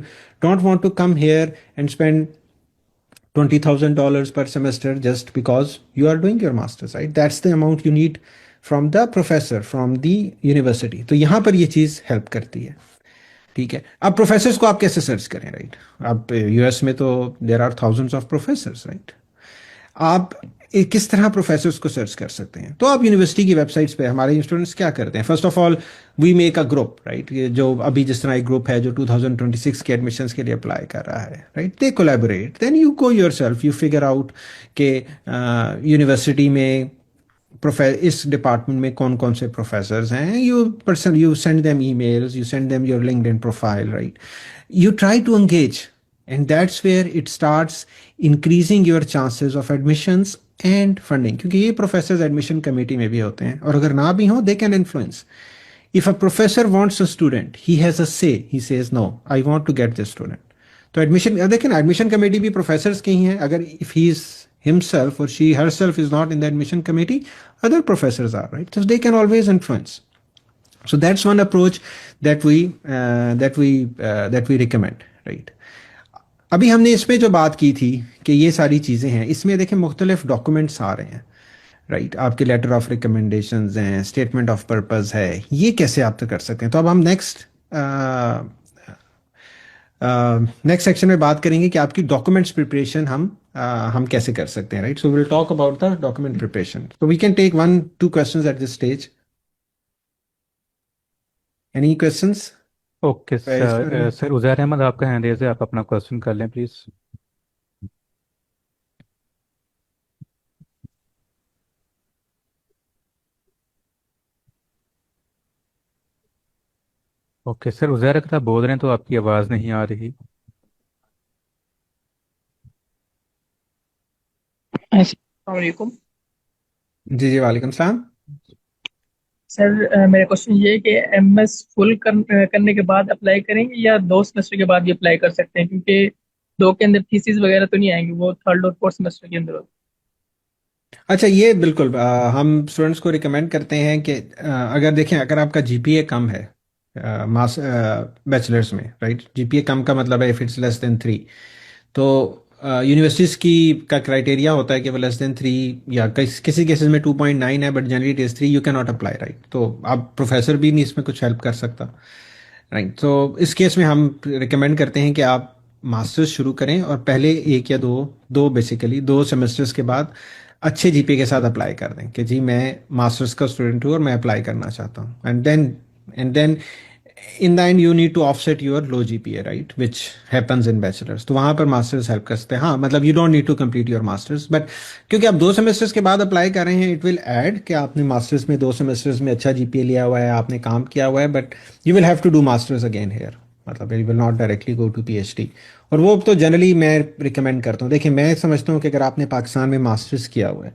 don't want to come here and spend $20,000 per semester just because you are doing your masters, right? That's the amount you need from the professor, from the university. तो यहाँ पर ये चीज़ help करती है, ठीक है. अब professors को आप कैसे सर्च करें, राइट? अब US में तो there are thousands of professors, right? आप किस तरह प्रोफेसर्स को सर्च कर सकते हैं? तो आप यूनिवर्सिटी की वेबसाइट्स पे, हमारे स्टूडेंट्स क्या करते हैं, first of all we make a group, right? ये जो अभी जिस तरह एक ग्रुप है जो 2026 के एडमिशन्स के लिए अप्लाई कर रहा है, right? They collaborate, then you go yourself, you figure out के यूनिवर्सिटी में इस डिपार्टमेंट में कौन कौन से प्रोफेसर्स हैं. You send them emails, you send them your LinkedIn profile, right? You try to engage and that's where it starts increasing your chances of admissions and funding. क्योंकि ये प्रोफेसर्स एडमिशन कमेटी में भी होते हैं और अगर ना भी हो they can influence. If a professor wants a student, he has a say, he says no I want to get this student. तो एडमिशन देखें ना, एडमिशन कमेटी भी प्रोफेसर्स की ही है. अगर if he is himself or she herself is not in the admission committee, other professors are, right? So they can always influence. So that's one approach that we recommend, right? अभी हमने इसमें जो बात की थी कि ये सारी चीज़ें हैं, इसमें देखें मुख्तलिफ डॉक्यूमेंट्स आ रहे हैं, राइट? आपके लेटर ऑफ रिकमेंडेशंस हैं, स्टेटमेंट ऑफ पर्पस है, ये कैसे आप तो कर सकते हैं. तो अब हम नेक्स्ट सेक्शन में बात करेंगे कि आपकी डॉक्यूमेंट्स प्रिपरेशन हम हम कैसे कर सकते हैं, right? So will talk about the document preparation. So we can take 1-2 questions at this stage. Any questions okay इस बारे सर. में? सर उज़ैर अहमद आपका हैंड रेज है, आप अपना क्वेश्चन कर लें प्लीज़. ओके सर, उज़ैर अगर आप बोल रहे हैं तो आपकी आवाज़ नहीं आ रही. वालेकुम जी जी, वालेकुम सलाम. सर, मेरा क्वेश्चन ये है कि एमएस फुल करने के बाद अप्लाई करेंगे या 2 सेमेस्टर के बाद भी अप्लाई कर सकते हैं, क्योंकि 2 के अंदर थीसिस वगैरह तो नहीं आएंगे, वो थर्ड और फोर्थ सेमेस्टर के अंदर होगा। अच्छा, ये बिल्कुल हम स्टूडेंट्स को रिकमेंड करते हैं कि अगर देखें, अगर आपका जीपीए कम है मास बैचलर्स में, राइट? जीपीए कम का मतलब है इफ इट्स लेस देन 3. तो यूनिवर्सिटीज़ की का क्राइटेरिया होता है कि वो लेस देन 3, या किसी केसेस में 2.9 है, but generally it is 3. You can not apply, right? तो आप प्रोफेसर भी नहीं इसमें कुछ हेल्प कर सकता, राइट? तो इस केस में हम रिकमेंड करते हैं कि आप मास्टर्स शुरू करें और पहले एक या दो दो बेसिकली 2 सेमेस्टर्स के बाद अच्छे जीपीए के साथ अप्लाई कर दें कि जी मैं मास्टर्स का स्टूडेंट हूँ और मैं अप्लाई करना चाहता हूँ. And then in the end you need to offset your low GPA, right, which happens in bachelor's. तो वहां पर मास्टर्स हेल्प कर सकते हैं. हाँ, मतलब you don't need to complete your masters, but क्योंकि आप 2 सेमेस्टर्स के बाद अप्लाई कर रहे हैं, इट विल ऐड कि आपने मास्टर्स में 2 सेमेस्टर्स में अच्छा जीपीए लिया हुआ है, आपने काम किया हुआ है, but you will have to do masters again here. मतलब you will not directly go to PhD. और वो तो जनरली मैं रिकमेंड करता हूँ. देखिए, मैं समझता हूँ कि अगर आपने पाकिस्तान में मास्टर्स किया हुआ है,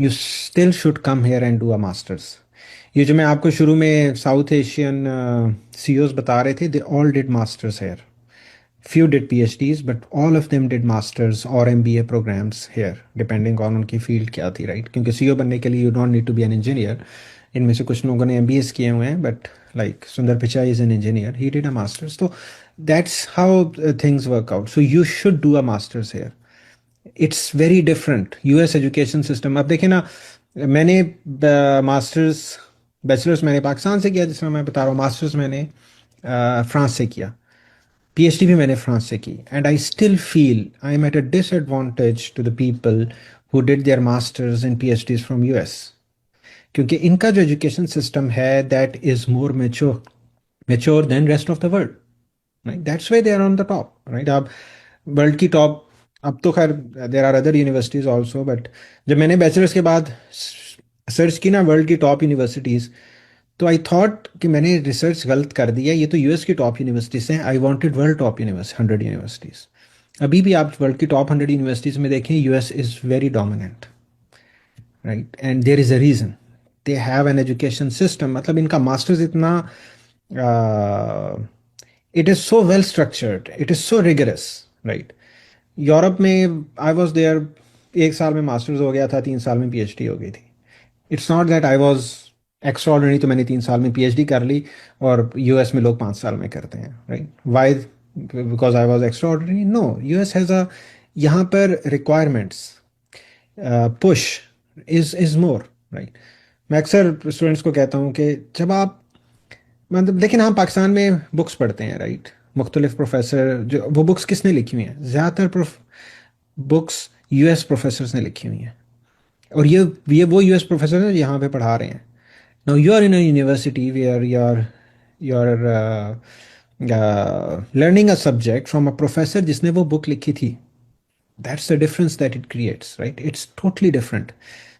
you still should come here and do a masters. ये जो मैं आपको शुरू में साउथ एशियन सीईओज बता रहे थे, they all did masters here. Few did PhDs, but all of them did masters और MBA programs here, depending on उनकी फील्ड क्या थी, राइट? क्योंकि सीईओ बनने के लिए you don't need to be an engineer. इनमें से कुछ लोगों ने एमबीएस किए हुए हैं, but like Sundar Pichai is an engineer, he did a masters. तो that's how things work out. So you should do a masters here. It's very different US education system. अब देखें ना, मैंने मास्टर्स बैचलर्स मैंने पाकिस्तान से किया, जिस तरह मैं बता रहा हूँ. मास्टर्स मैंने फ्रांस से किया. पीएचडी भी मैंने फ्रांस से की. And I still feel I am at a disadvantage to the people who did their masters and PhDs from US, क्योंकि इनका जो एजुकेशन सिस्टम है that is more mature than rest of the world, right? That's why they are on the top, right? आप world की top, अब तो खैर there are other universities also, but जब मैंने बैचलर्स के बाद सर्च की ना वर्ल्ड की टॉप यूनिवर्सिटीज़, तो आई थॉट कि मैंने रिसर्च गलत कर दिया. ये तो यूएस की टॉप यूनिवर्सिटीज़ हैं. I wanted world top university 100 universities. अभी भी आप वर्ल्ड की टॉप 100 यूनिवर्सिटीज़ में देखें, US is very dominant, right? And there is a reason. They have an education system. मतलब इनका मास्टर्स इतना it is so well structured, it is so rigorous, right? Europe में आई वॉज देयर, 1 साल में masters हो गया था, 3 साल में पीएचडी हो गई थी. It's not that I was extra ordinary, तो मैंने 3 साल में पीएचडी कर ली, और यूएस में लोग 5 साल में करते हैं, right? Why? Because I was extraordinary? No, US has a, यहाँ पर requirements push is more, right? मैं अक्सर स्टूडेंट्स को कहता हूँ कि जब आप, मतलब देखिए ना, हम पाकिस्तान में बुक्स पढ़ते हैं, राइट? मुख्तलिफ प्रोफेसर, जो वो बुक्स किसने लिखी हुई हैं? ज़्यादातर बुक्स यूएस प्रोफेसर्स ने लिखी हुई हैं. और ये वो यूएस प्रोफेसर हैं जो यहाँ पे पढ़ा रहे हैं. Now you are in a university where you are learning a subject from a professor जिसने वो बुक लिखी थी. That's the difference that it creates, right? It's totally different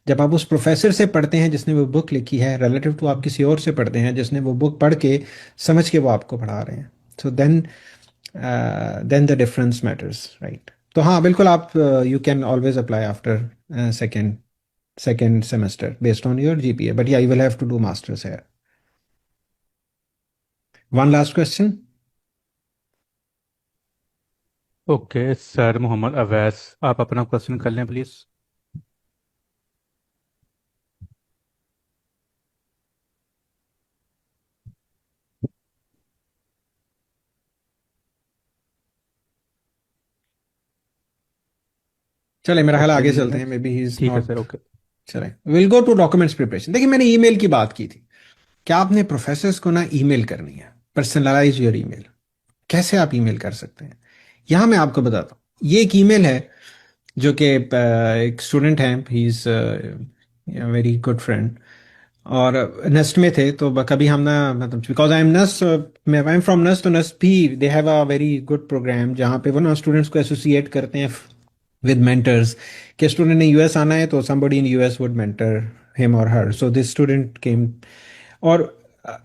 जब आप उस प्रोफेसर से पढ़ते हैं जिसने वो बुक लिखी है, रिलेटिव टू आप किसी और से पढ़ते हैं जिसने वो बुक पढ़ के समझ के वो आपको पढ़ा रहे हैं. So then the difference matters, right? तो हाँ, बिल्कुल, आप you can always apply after second semester based on your GPA, but yeah, you will have to do masters here. One last question. Okay sir, Mohammad Awais आप अपना question कर लें please. चले, मेरा ख्याल ओके आगे जी, चलते हैं. मे बी ही इज ठीक है नॉट. सर. ओके. चले, will go to documents preparation. देखिए, मैंने ईमेल की बात की थी. क्या आपने प्रोफेसर्स को ना ईमेल करनी है, पर्सनलाइज योर ईमेल. कैसे आप ईमेल कर सकते हैं, यहां मैं आपको बताता हूं. ये एक ईमेल है जो कि एक स्टूडेंट हैं, he is very good friend, और नस्ट में थे। तो कभी हम ना, मतलब because I am NUST, I am from NUST, तो नस्ट भी they have a very good program जहाँ पे वो ना स्टूडेंट्स को एसोसिएट करते हैं विद मेंटर्स। कि स्टूडेंट ने यूएस आना है तो somebody in US would mentor him और हर। सो दिस स्टूडेंट केम, और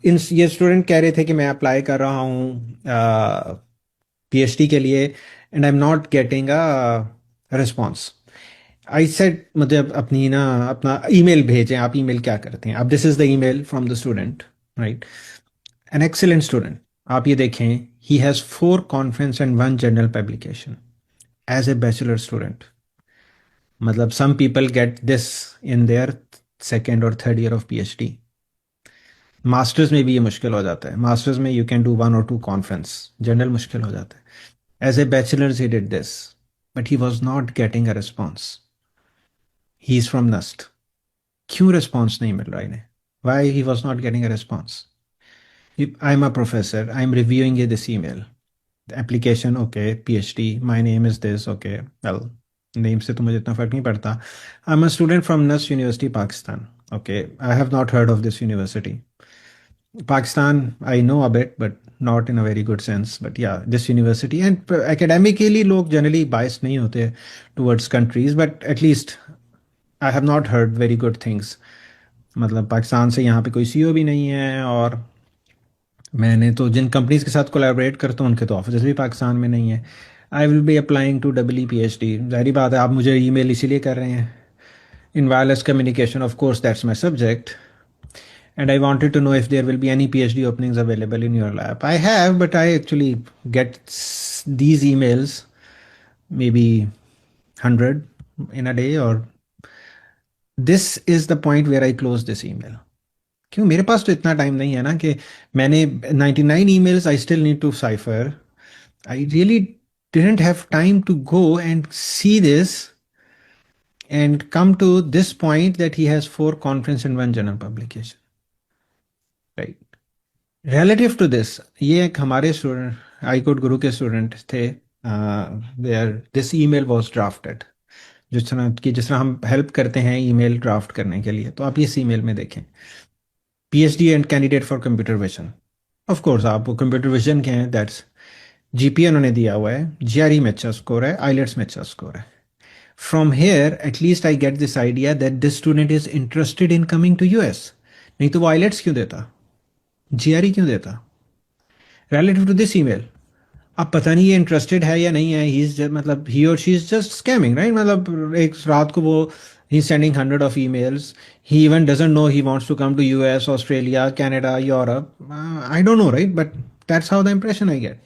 इन ये स्टूडेंट कह रहे थे कि मैं अप्लाई कर रहा हूँ पीएचडी के लिए, and I am not getting a response. I said मुझे अपनी ना अपना ईमेल भेजें, आप ईमेल क्या करते हैं। अब this is the email from the student, right, an excellent student. आप ये देखें, he has 4 conference and 1 journal publication as a bachelor student. मतलब some people get this in their second और third year of PhD. Masters में भी ये मुश्किल हो जाता है। मास्टर्स में यू कैन डू 1 और 2 कॉन्फ्रेंस, जनरल मुश्किल हो जाता है। As a bachelor he did this, but he was not getting a response. He is from NUST. क्यों रिस्पॉन्स नहीं मिल रहा इन्हें? Why he was not getting a response? I am a professor, I am reviewing this email application, okay, PhD, my name is this, okay, well, name से तो मुझे इतना फर्क नहीं पड़ता। I am a student from NUST university Pakistan, okay, I have not heard of this university Pakistan. I know a bit, but not in a very good sense. But yeah, this university, and academically लोग generally biased नहीं होते towards countries, but at least I have not heard very good things. मतलब पाकिस्तान से यहाँ पे कोई CEO भी नहीं है, और मैंने तो जिन कंपनीज के साथ कोलैबोरेट करता हूँ उनके तो ऑफिस भी पाकिस्तान में नहीं है। I will be applying to EE-PhD। जाहिर बात है, आप मुझे ईमेल इसीलिए कर रहे हैं। इन wireless communication, of course that's my subject, and I wanted to know if there will be any PhD openings available in your lab. I have, but I actually get these emails maybe 100 in a day, or this is the point where I close this email. क्यों? मेरे पास तो इतना time नहीं है ना कि मैंने 99 emails I still need to cipher. I really didn't have time to go and see this and come to this point that he has 4 conference and 1 journal publication. Right. Relative to this, ये एक हमारे student, आई code गुरु के student थे, there this email was drafted. जिस तरह हम help करते हैं ईमेल ड्राफ्ट करने के लिए, तो आप इस ईमेल में देखें, PhD and candidate for computer vision. Of course आप कंप्यूटर विजन के हैं, दैट्स जीपीए उन्होंने दिया हुआ है, जीआरई में अच्छा स्कोर है, आईलेट्स में अच्छा स्कोर है। From here at least I get this idea that this student is interested in coming to US. नहीं तो वो आईलेट्स क्यों देता, जीआरई क्यों देता? रिलेटिव टू दिस ईमेल, अब पता नहीं ये इंटरेस्टेड है या नहीं है। ही इज मतलब ही और she is just scamming, right? मतलब एक रात को वो he sending 100 of emails. He even doesn't know he wants to come to US, Australia, Canada, Europe. I don't know, right? But that's how the impression I get.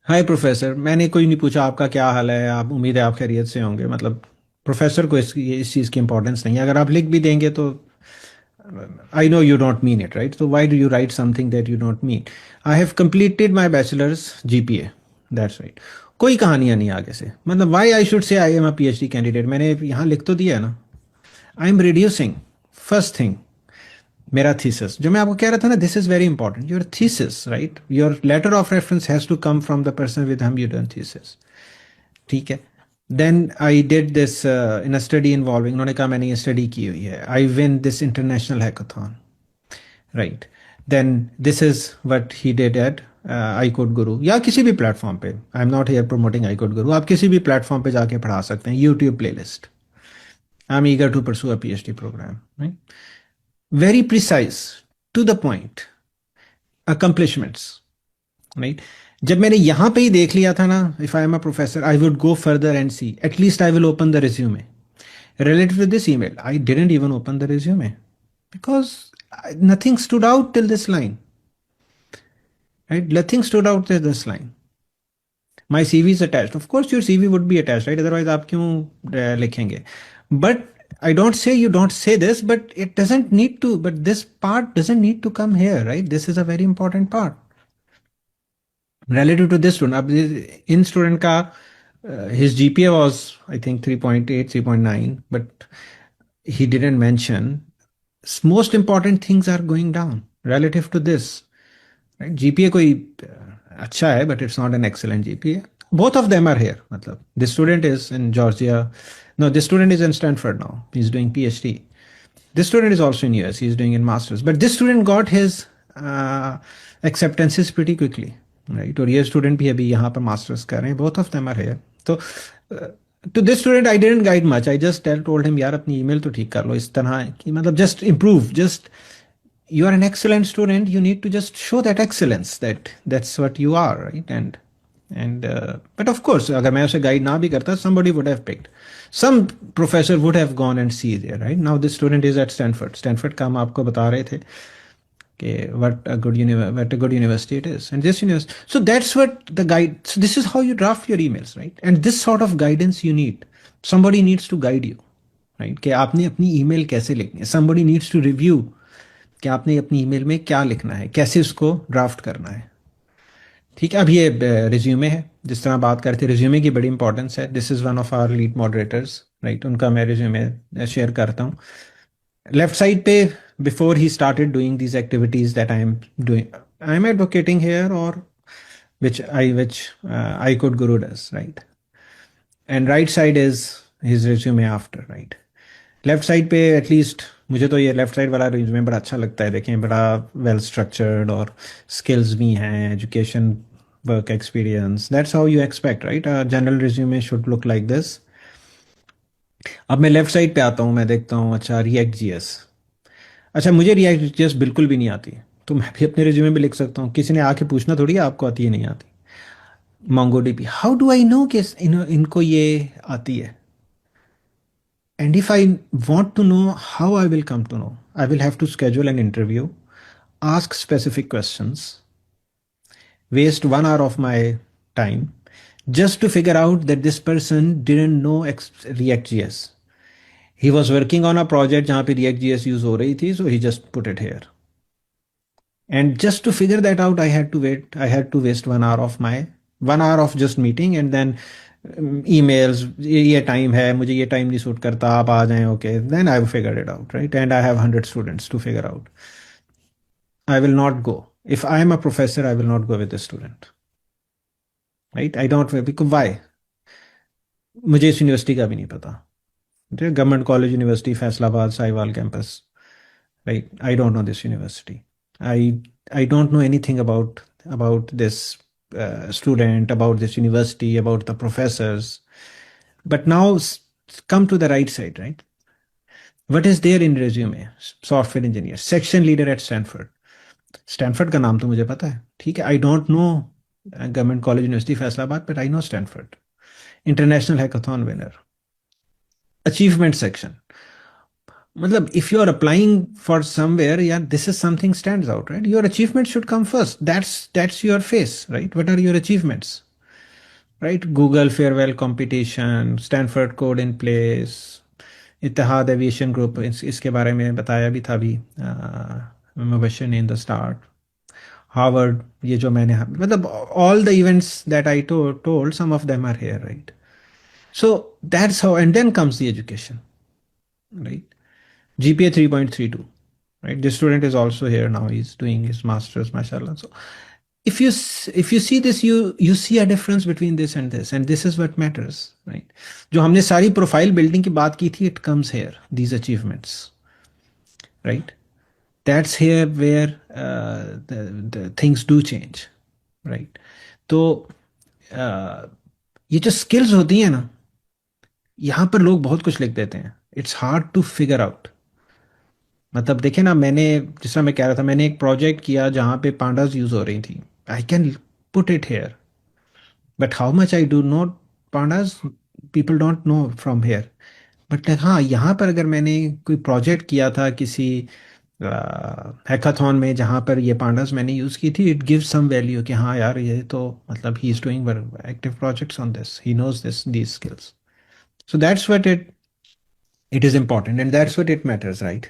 Hi professor, मैंने कोई नहीं पूछा आपका क्या हाल है, आप उम्मीद है आप खैरियत से होंगे। मतलब प्रोफेसर को इस चीज़ की इंपॉर्टेंस नहीं है। अगर आप लिख भी देंगे तो I know you don't mean it, right? So why do you write something that you don't mean? I have completed my bachelor's GPA. That's right. कोई कहानियां नहीं आगे से। मतलब why I should say I am a PhD candidate? मैंने यहाँ लिख तो दिया है ना। I am reducing. First thing, मेरा thesis जो मैं आपको कह रहा था ना, this is very important. Your thesis, right? Your letter of reference has to come from the person with whom you done thesis. ठीक है? Then I did this in a study involving, उन्होंने कहा मैंने ये स्टडी की हुई है, I win this international hackathon, right? Then this is what he did at iCode Guru या किसी भी प्लेटफॉर्म पे। आई am not here promoting iCode Guru, आप किसी भी प्लेटफॉर्म पे जाके पढ़ा सकते हैं, YouTube playlist. I am eager to pursue a PhD program, right? Very precise, to the point, accomplishments, right? जब मैंने यहां पे ही देख लिया था ना, if I am a professor I would go further and see, at least I will open the resume. Related to this email, I didn't even open the resume because nothing stood out till this line, right? Nothing stood out till this line. My CV is attached. Of course your CV would be attached, right? Otherwise आप क्यों लिखेंगे? But I don't say you don't say this, but it doesn't need to, but this part doesn't need to come here, right? This is a very important part. Relative to this student, अब इन student का his GPA was I think 3.8, 3.9, but he didn't mention most important things are going down relative to this, right? GPA कोई अच्छा है, but it's not an excellent GPA. both of them are here. Matlab, this student is in Georgia. No, this student is in Stanford now. He's doing PhD. This student is also in US. He's doing in masters. But this student got his acceptances pretty quickly, right? और ये student भी अभी यहाँ पर masters कर रहे हैं. Both of them are here. तो to this student I didn't guide much. I just told him यार अपनी email तो ठीक कर लो इस तरह कि मतलब just improve. Just you are an excellent student. You need to just show that excellence. That's what you are, right? And but of course अगर मैं उसे guide ना भी करता, somebody would have picked. Some professor would have gone and see there, right? Now this student is at Stanford. Stanford का हम आपको बता रहे थे कि what a good university it is, and this university. So that's what the guide. So this is how you draft your emails, right? And this sort of guidance you need. Somebody needs to guide you, right? कि आपने अपनी email कैसे लिखनी है. Somebody needs to review कि आपने अपनी email में क्या लिखना है, कैसे उसको draft करना है. ठीक है. अब ये रिज्यूमे है, जिस तरह बात करते हैं रिज्यूमे की बड़ी इंपॉर्टेंस है. This is one of our lead moderators, right? उनका मैं रिज्यूमे शेयर करता हूँ. लेफ्ट साइड पे before he started doing these activities that I am advocating here और which I could guru does, right? And right side is his resume after, right? Left side पे at least मुझे तो ये left side वाला resume बड़ा अच्छा लगता है. देखें, बड़ा वेल स्ट्रक्चर्ड और स्किल्स भी हैं, education, work experience. That's how you expect, right? General resume should look like this. अब मैं लेफ्ट साइड पे आता हूँ, मैं देखता हूँ अच्छा रिएक्ट जीएस. अच्छा, मुझे रिएक्ट जीएस बिल्कुल भी नहीं आती, तो मैं भी अपने रिज्यूमे में लिख सकता हूँ. किसी ने आके पूछना थोड़ी है आपको आती है नहीं आती. MongoDB, how do I know कि इनको ये आती है? And if I want to know how I will come to know, I will have to schedule an interview, ask specific questions, waste 1 hour of my time just to figure out that this person didn't know React.js. He was working on a project जहाँ पे React.js use हो रही थी, so he just put it here. And just to figure that out, I had to waste 1 hour of just meeting, and then emails, ये time है, मुझे ये time नहीं सूट करता, आप आ जाएं, okay. Then I figure it out, right? And I have 100 students to figure out. I will not go. If I am a professor, I will not go with the student, right? I don't, because why? मुझे इस university का भी नहीं पता. Government college university Faisalabad Sahiwal campus, right? I don't know this university. I don't know anything about this student, about this university, about the professors. But now come to the right side, right? What is there in resume? Software engineer, section leader at Stanford. Stanford का नाम तो मुझे पता है, ठीक है. I don't know government college university Faisalabad, but I know Stanford. International hackathon winner. Achievement section. मतलब if you are applying for somewhere, yeah, this is something stands out, right? Your achievements should come first. That's your face, right? What are your achievements, right? Google farewell competition, Stanford code in place, Ittihad Aviation Group, इसके बारे में बताया भी था अभी मुबश्शिर ने in the start. Harvard, ये जो मैंने मतलब all the events that I told, some of them are here, right? So that's how, and then comes the education, right? GPA 3.32, right? This student is also here now. He's doing his master's, mashallah. So if you see this, you see a difference between this, and this is what matters, right? जो हमने सारी profile building की बात की थी, it comes here, these achievements, right? That's here where the things do change, right? तो ये जो skills होती हैं ना, यहाँ पर लोग बहुत कुछ लिख देते हैं. It's hard to figure out. मतलब देखे ना, मैंने जिस तरह मैं कह रहा था, मैंने एक प्रोजेक्ट किया जहाँ पे पांडास यूज हो रही थी. I can put it here, but how much I do not pandas, people don't know from here. But हाँ, यहाँ पर अगर मैंने कोई प्रोजेक्ट किया था किसी हैकाथॉन में जहाँ पर ये पांडास मैंने यूज़ की थी, इट गिव्स सम वैल्यू कि हाँ यार, ये तो मतलब he is doing active projects on this, he knows these skills. So that's what it is important, and that's what it matters, right?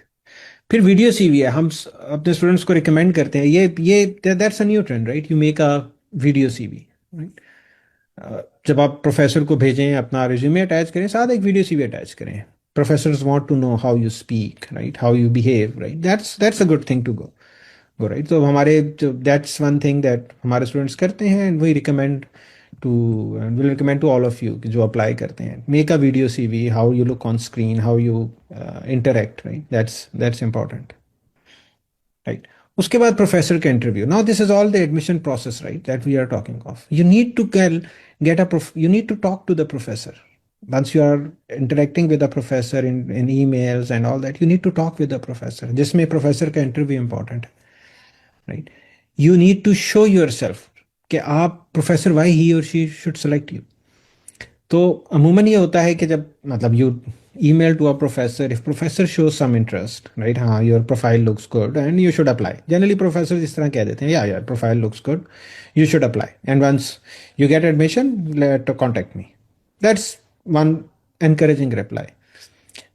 फिर वीडियो सीवी है. हम अपने स्टूडेंट्स को रिकमेंड करते हैं, ये that's a new trend, right? You make a video CV, right? जब आप प्रोफेसर को भेजें, अपना रिज्यूमे अटैच करें, साथ एक वीडियो सीवी अटैच करें. Professors want to know how you speak, right? How you behave, right? That's a good thing to go, right? तो हमारे दैट्स वन थिंग दैट हमारे स्टूडेंट्स करते हैं, and we recommend and will recommend to all of you कि जो apply करते हैं, make a video CV, how you look on screen, how you interact, right? That's important, right? उसके बाद professor का interview. Now this is all the admission process, right? That we are talking of. You need to you need to talk to the professor. Once you are interacting with the professor in emails and all that, you need to talk with the professor. जिसमें professor का interview important है, right? You need to show yourself कि आप professor why he or she should select you. तो अमूमन ये होता है कि जब मतलब you email to a professor, if professor shows some interest, right? हाँ, your profile looks good and you should apply. Generally professors इस तरह कह देते हैं, yeah, profile looks good, you should apply. And once you get admission, contact me. That's one encouraging reply.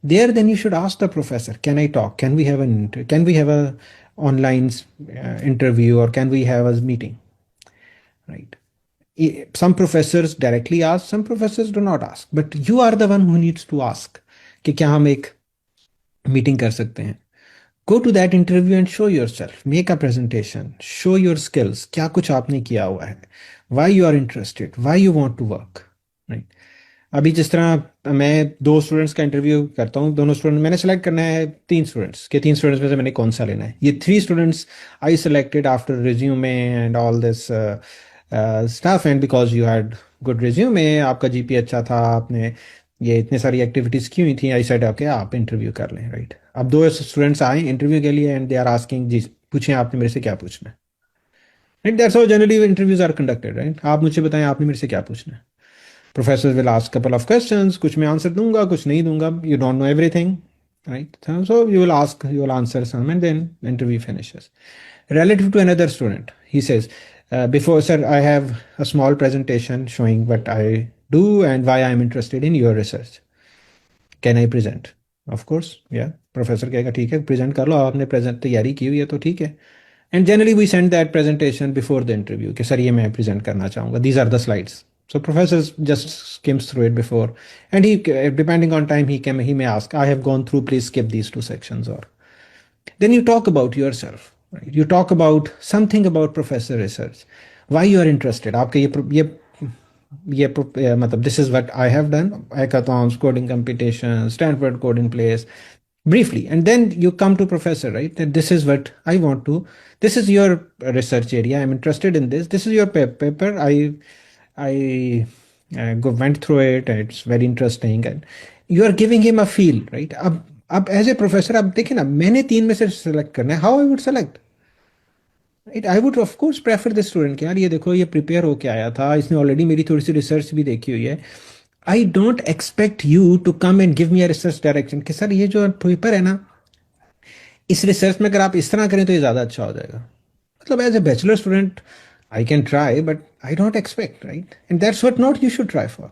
There, then you should ask the professor, can I talk? Can we have a online interview, or can we have a meeting? Right? Some professors directly ask, some professors do not ask, but you are the one who needs to ask कि क्या हम एक meeting कर सकते हैं. Go to that interview and show yourself. Make a presentation. Show your skills. क्या कुछ आपने किया हुआ है. Why you are interested. Why you want to work. Right? अभी जिस तरह मैं 2 स्टूडेंट्स का इंटरव्यू करता हूँ, दोनों स्टूडेंट मैंने सेलेक्ट करना है 3 स्टूडेंट्स के 3 स्टूडेंट्स में से मैंने कौन सा लेना है. ये 3 students I selected after resume and all this stuff, and because you had good resume, आपका जीपी अच्छा था, आपने ये इतनी सारी एक्टिविटीज की हुई थी, आई सेड ओके आप इंटरव्यू कर लें. राइट? अब 2 स्टूडेंट्स आए इंटरव्यू के लिए एंड दे आर आस्किंग, जी पूछें आपने मेरे से क्या पूछना है. Right? That's how generally interviews are conducted. Right? आप मुझे बताएं आपने मेरे से क्या पूछना है. Professors will ask couple of questions, कुछ मैं आंसर दूंगा, कुछ नहीं दूंगा. You don't know everything, right? So you will answer some, and then the interview finishes. Relative to another student, he says, before sir, I have a small presentation showing what I do and why I am interested in your research. Can I present? Of course, yeah. Professor कहेगा ठीक है, present कर लो, आपने present तैयारी की हुई है तो ठीक है. And generally we send that presentation before the interview कि सर ये मैं present करना चाहूँगा. These are the slides. So professors just skims through it before, and he, depending on time, he may ask, I have gone through, please skip these 2 sections. Or then you talk about yourself, right? You talk about something about professor research, why you are interested. आपके ये मतलब this is what I have done, hackathons, coding competition, Stanford coding place, briefly, and then you come to professor, right? That this is what I want to, this is your research area, I'm interested in this, this is your paper, I went through it, it's very interesting, and you are giving him a feel, right? अब as a professor आप देखें ना, मैंने 3 में से select करना है, how I would select. Right? I would of course prefer the student कि यार ये देखो ये प्रिपेयर होके आया था, इसने ऑलरेडी मेरी थोड़ी सी रिसर्च भी देखी हुई है. I don't expect you to come and give me a research direction कि सर ये जो पेपर है ना, इस रिसर्च में अगर आप इस तरह करें तो ये ज़्यादा अच्छा हो जाएगा. मतलब as a bachelor student I can try, but I don't expect, right? And that's what not you should try for.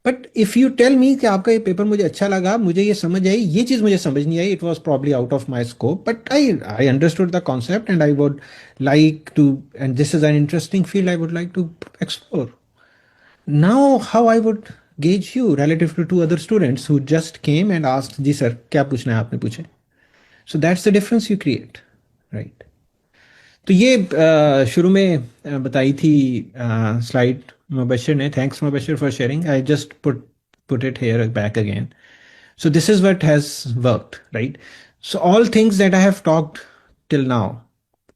But if you tell me कि आपका ये पेपर मुझे अच्छा लगा, मुझे ये समझ आई, ये चीज़ मुझे समझ नहीं आई, it was probably out of my scope, but I understood the concept and I would like to, and this is an interesting field I would like to explore. Now, how I would gauge you relative to 2 other students who just came and asked, जी sir क्या पूछना है आपने पूछे. So that's the difference you create, right? तो ये शुरू में बताई थी स्लाइड मुबशिर ने. Thanks Mubashir for sharing. I just put it hear back again. So this is what has worked, right? So all things that I have talked till now,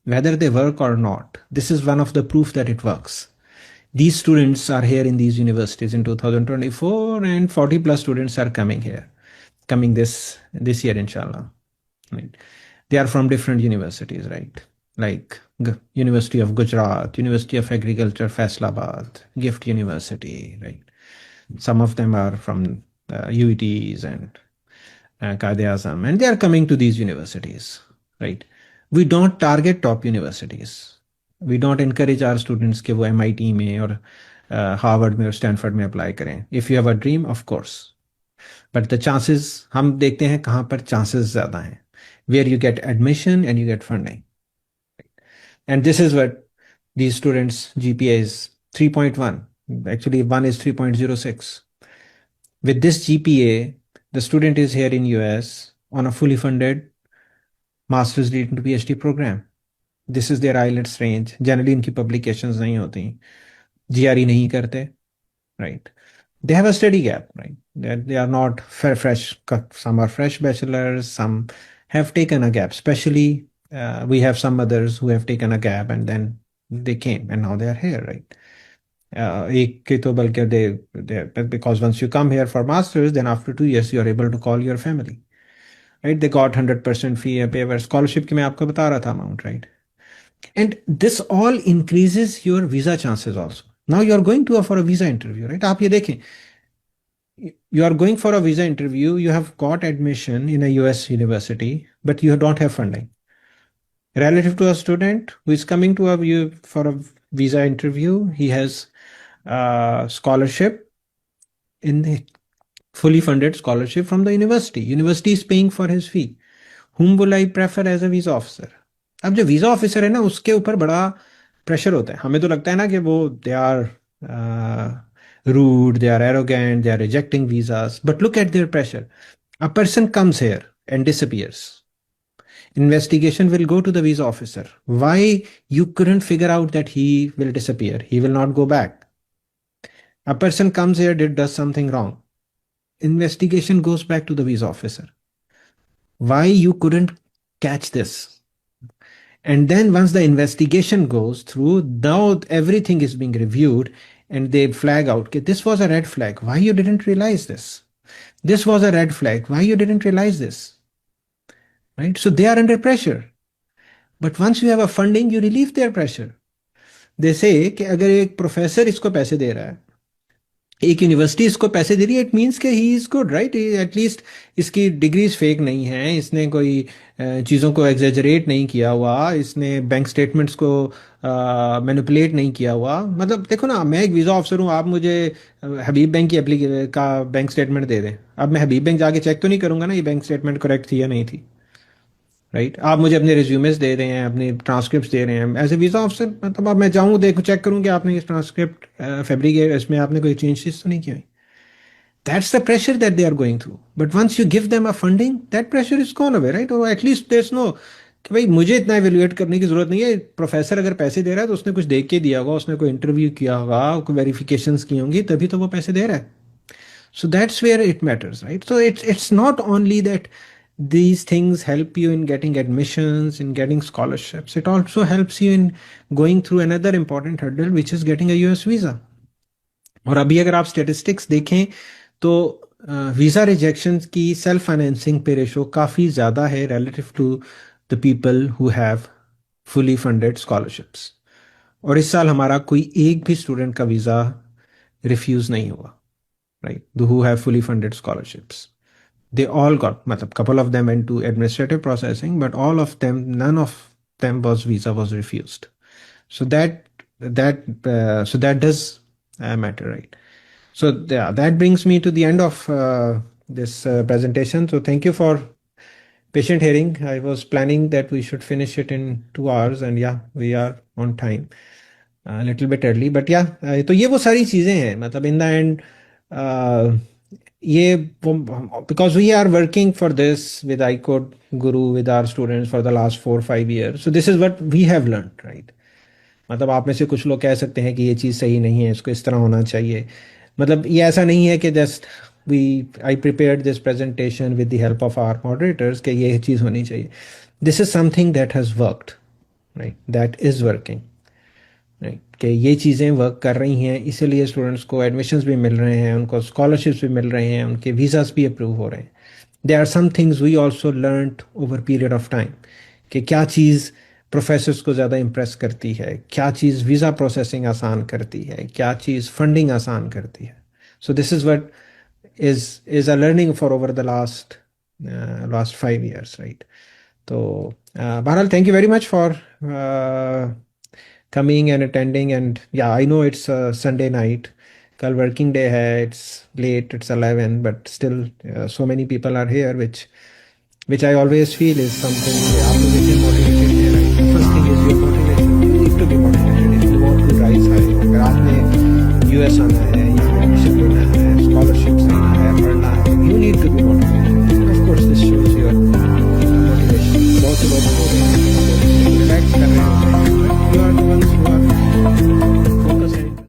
whether they work or not, this is one of the proof that it works. These students are here in these universities in 2024, and 40 plus students are coming here, coming this year, inshallah. Right? They are from different universities, right? Like University of Gujarat, University of Agriculture, Faisalabad, Gift University, right? Some of them are from UETs and Quaid-e-Azam, and they are coming to these universities, right? We don't target top universities. We don't encourage our students कि वो MIT में और Harvard में और Stanford में apply करें. If you have a dream, of course. But the chances, हम देखते हैं कहाँ पर chances ज़्यादा हैं. Where you get admission and you get funding. And this is what these students' GPA is 3.1. Actually, one is 3.06. With this GPA, the student is here in US on a fully funded master's leading to PhD program. This is their IELTS range. Generally, इनकी publications नहीं होती. GRE नहीं करते, right? They have a steady gap, right? They are not fresh. Some are fresh bachelors. Some have taken a gap. Especially, we have some others who have taken a gap and then they came and now they are here, right? एक के तो बल्कि they because once you come here for masters, then after 2 years you are able to call your family, right? They got 100% fee waiver. Scholarship की मैं आपको बता रहा था amount, right? And this all increases your visa chances also. Now you are going to for a visa interview, right? आप ये देखें, you are going for a visa interview, you have got admission in a US university, but you don't have funding. Relative to a student who is coming to for a visa interview, he has scholarship in the fully funded scholarship from the university. University is paying for his fee. Whom will I prefer as a visa officer? अब जो visa officer है ना, उसके ऊपर बड़ा pressure होता है. हमें तो लगता है ना कि वो they are rude, they are arrogant, they are rejecting visas. But look at their pressure. A person comes here and disappears. Investigation will go to the visa officer. Why you couldn't figure out that he will disappear? He will not go back. A person comes here, does something wrong. Investigation goes back to the visa officer. Why you couldn't catch this? And then once the investigation goes through, now everything is being reviewed and they flag out, okay, this was a red flag. Why you didn't realize this? This was a red flag. Why you didn't realize this? Right? So they are under pressure. But once you have a funding, you relieve their pressure. They say कि अगर एक professor इसको पैसे दे रहा है, एक university इसको पैसे दे रही है, इट मीन्स कि he is good, right? At least इसकी डिग्रीज फेक नहीं है, इसने कोई चीज़ों को एग्जेजरेट नहीं किया हुआ, इसने बैंक स्टेटमेंट्स को मैनिपुलेट नहीं किया हुआ. मतलब देखो ना, मैं एक वीज़ा ऑफिसर हूँ, आप मुझे हबीब बैंक की का बैंक स्टेटमेंट दे दें. अब मैं हबीब बैंक जाके चेक तो नहीं करूँगा ना ये बैंक स्टेटमेंट करेक्ट थी या नहीं थी, राइट? आप मुझे अपने रिज्यूमेस दे रहे हैं, अपने ट्रांसक्रिप्ट दे रहे हैं एज ए वीज़ा ऑफिसर. मतलब अब मैं जाऊँ, देखो, चेक करूँ कि आपने ये ट्रांसक्रिप्ट फैब्रिकेट, इसमें आपने कोई चेंजेस तो नहीं किए. That's the pressure that they are going through. But once you give them a funding, that pressure is gone away, right? और एटलीस्ट देयर इज नो कि भाई मुझे इतना एवेल्युएट करने की जरूरत नहीं है. प्रोफेसर अगर पैसे दे रहा है तो उसने कुछ देख के दिया होगा, उसने कोई इंटरव्यू किया होगा, कोई वेरिफिकेशंस की होंगी, तभी तो वो पैसे दे रहा है. So that's where it matters, right? So it's not only that these things help you in getting admissions, in getting scholarships. It also helps you in going through another important hurdle, which is getting a US visa. और अभी अगर आप statistics देखें तो visa rejection की self financing पे ratio काफ़ी ज़्यादा है relative to the people who have fully funded scholarships. और इस साल हमारा कोई एक भी स्टूडेंट का वीज़ा रिफ्यूज़ नहीं हुआ, right? Who have fully funded scholarships. They all got, matlab, couple of them went to administrative processing, but all of them, none of them visa was refused. So that does matter, right? So yeah, that brings me to the end of this presentation. So thank you for patient hearing. I was planning that we should finish it in 2 hours, and yeah, we are on time. A little bit early, but yeah, तो ये वो सारी चीज़ें हैं. मतलब in the end, ये because we are working for this with iCode Guru with our students for the last 4-5 years, so this is what we have learned, right? मतलब आप में से कुछ लोग कह सकते हैं कि ये चीज़ सही नहीं है, इसको इस तरह होना चाहिए. मतलब ये ऐसा नहीं है कि just I prepared this presentation with the help of our moderators कि ये चीज़ होनी चाहिए. This is something that has worked, right? That is working, right? कि ये चीज़ें वर्क कर रही हैं, इसीलिए स्टूडेंट्स को एडमिशन्स भी मिल रहे हैं, उनको स्कॉलरशिप्स भी मिल रहे हैं, उनके वीज़ास भी अप्रूव हो रहे हैं. There are some things we also learned over period of time कि क्या चीज़ प्रोफेसर्स को ज़्यादा इम्प्रेस करती है, क्या चीज़ वीज़ा प्रोसेसिंग आसान करती है, क्या चीज़ फंडिंग आसान करती है. So this is what is a learning for over the last 5 years, right? So Bharal, thank you very much for coming and attending. And yeah, I know it's a Sunday night, kal working day hai, it's late, it's 11, but still so many people are here, which I always feel is something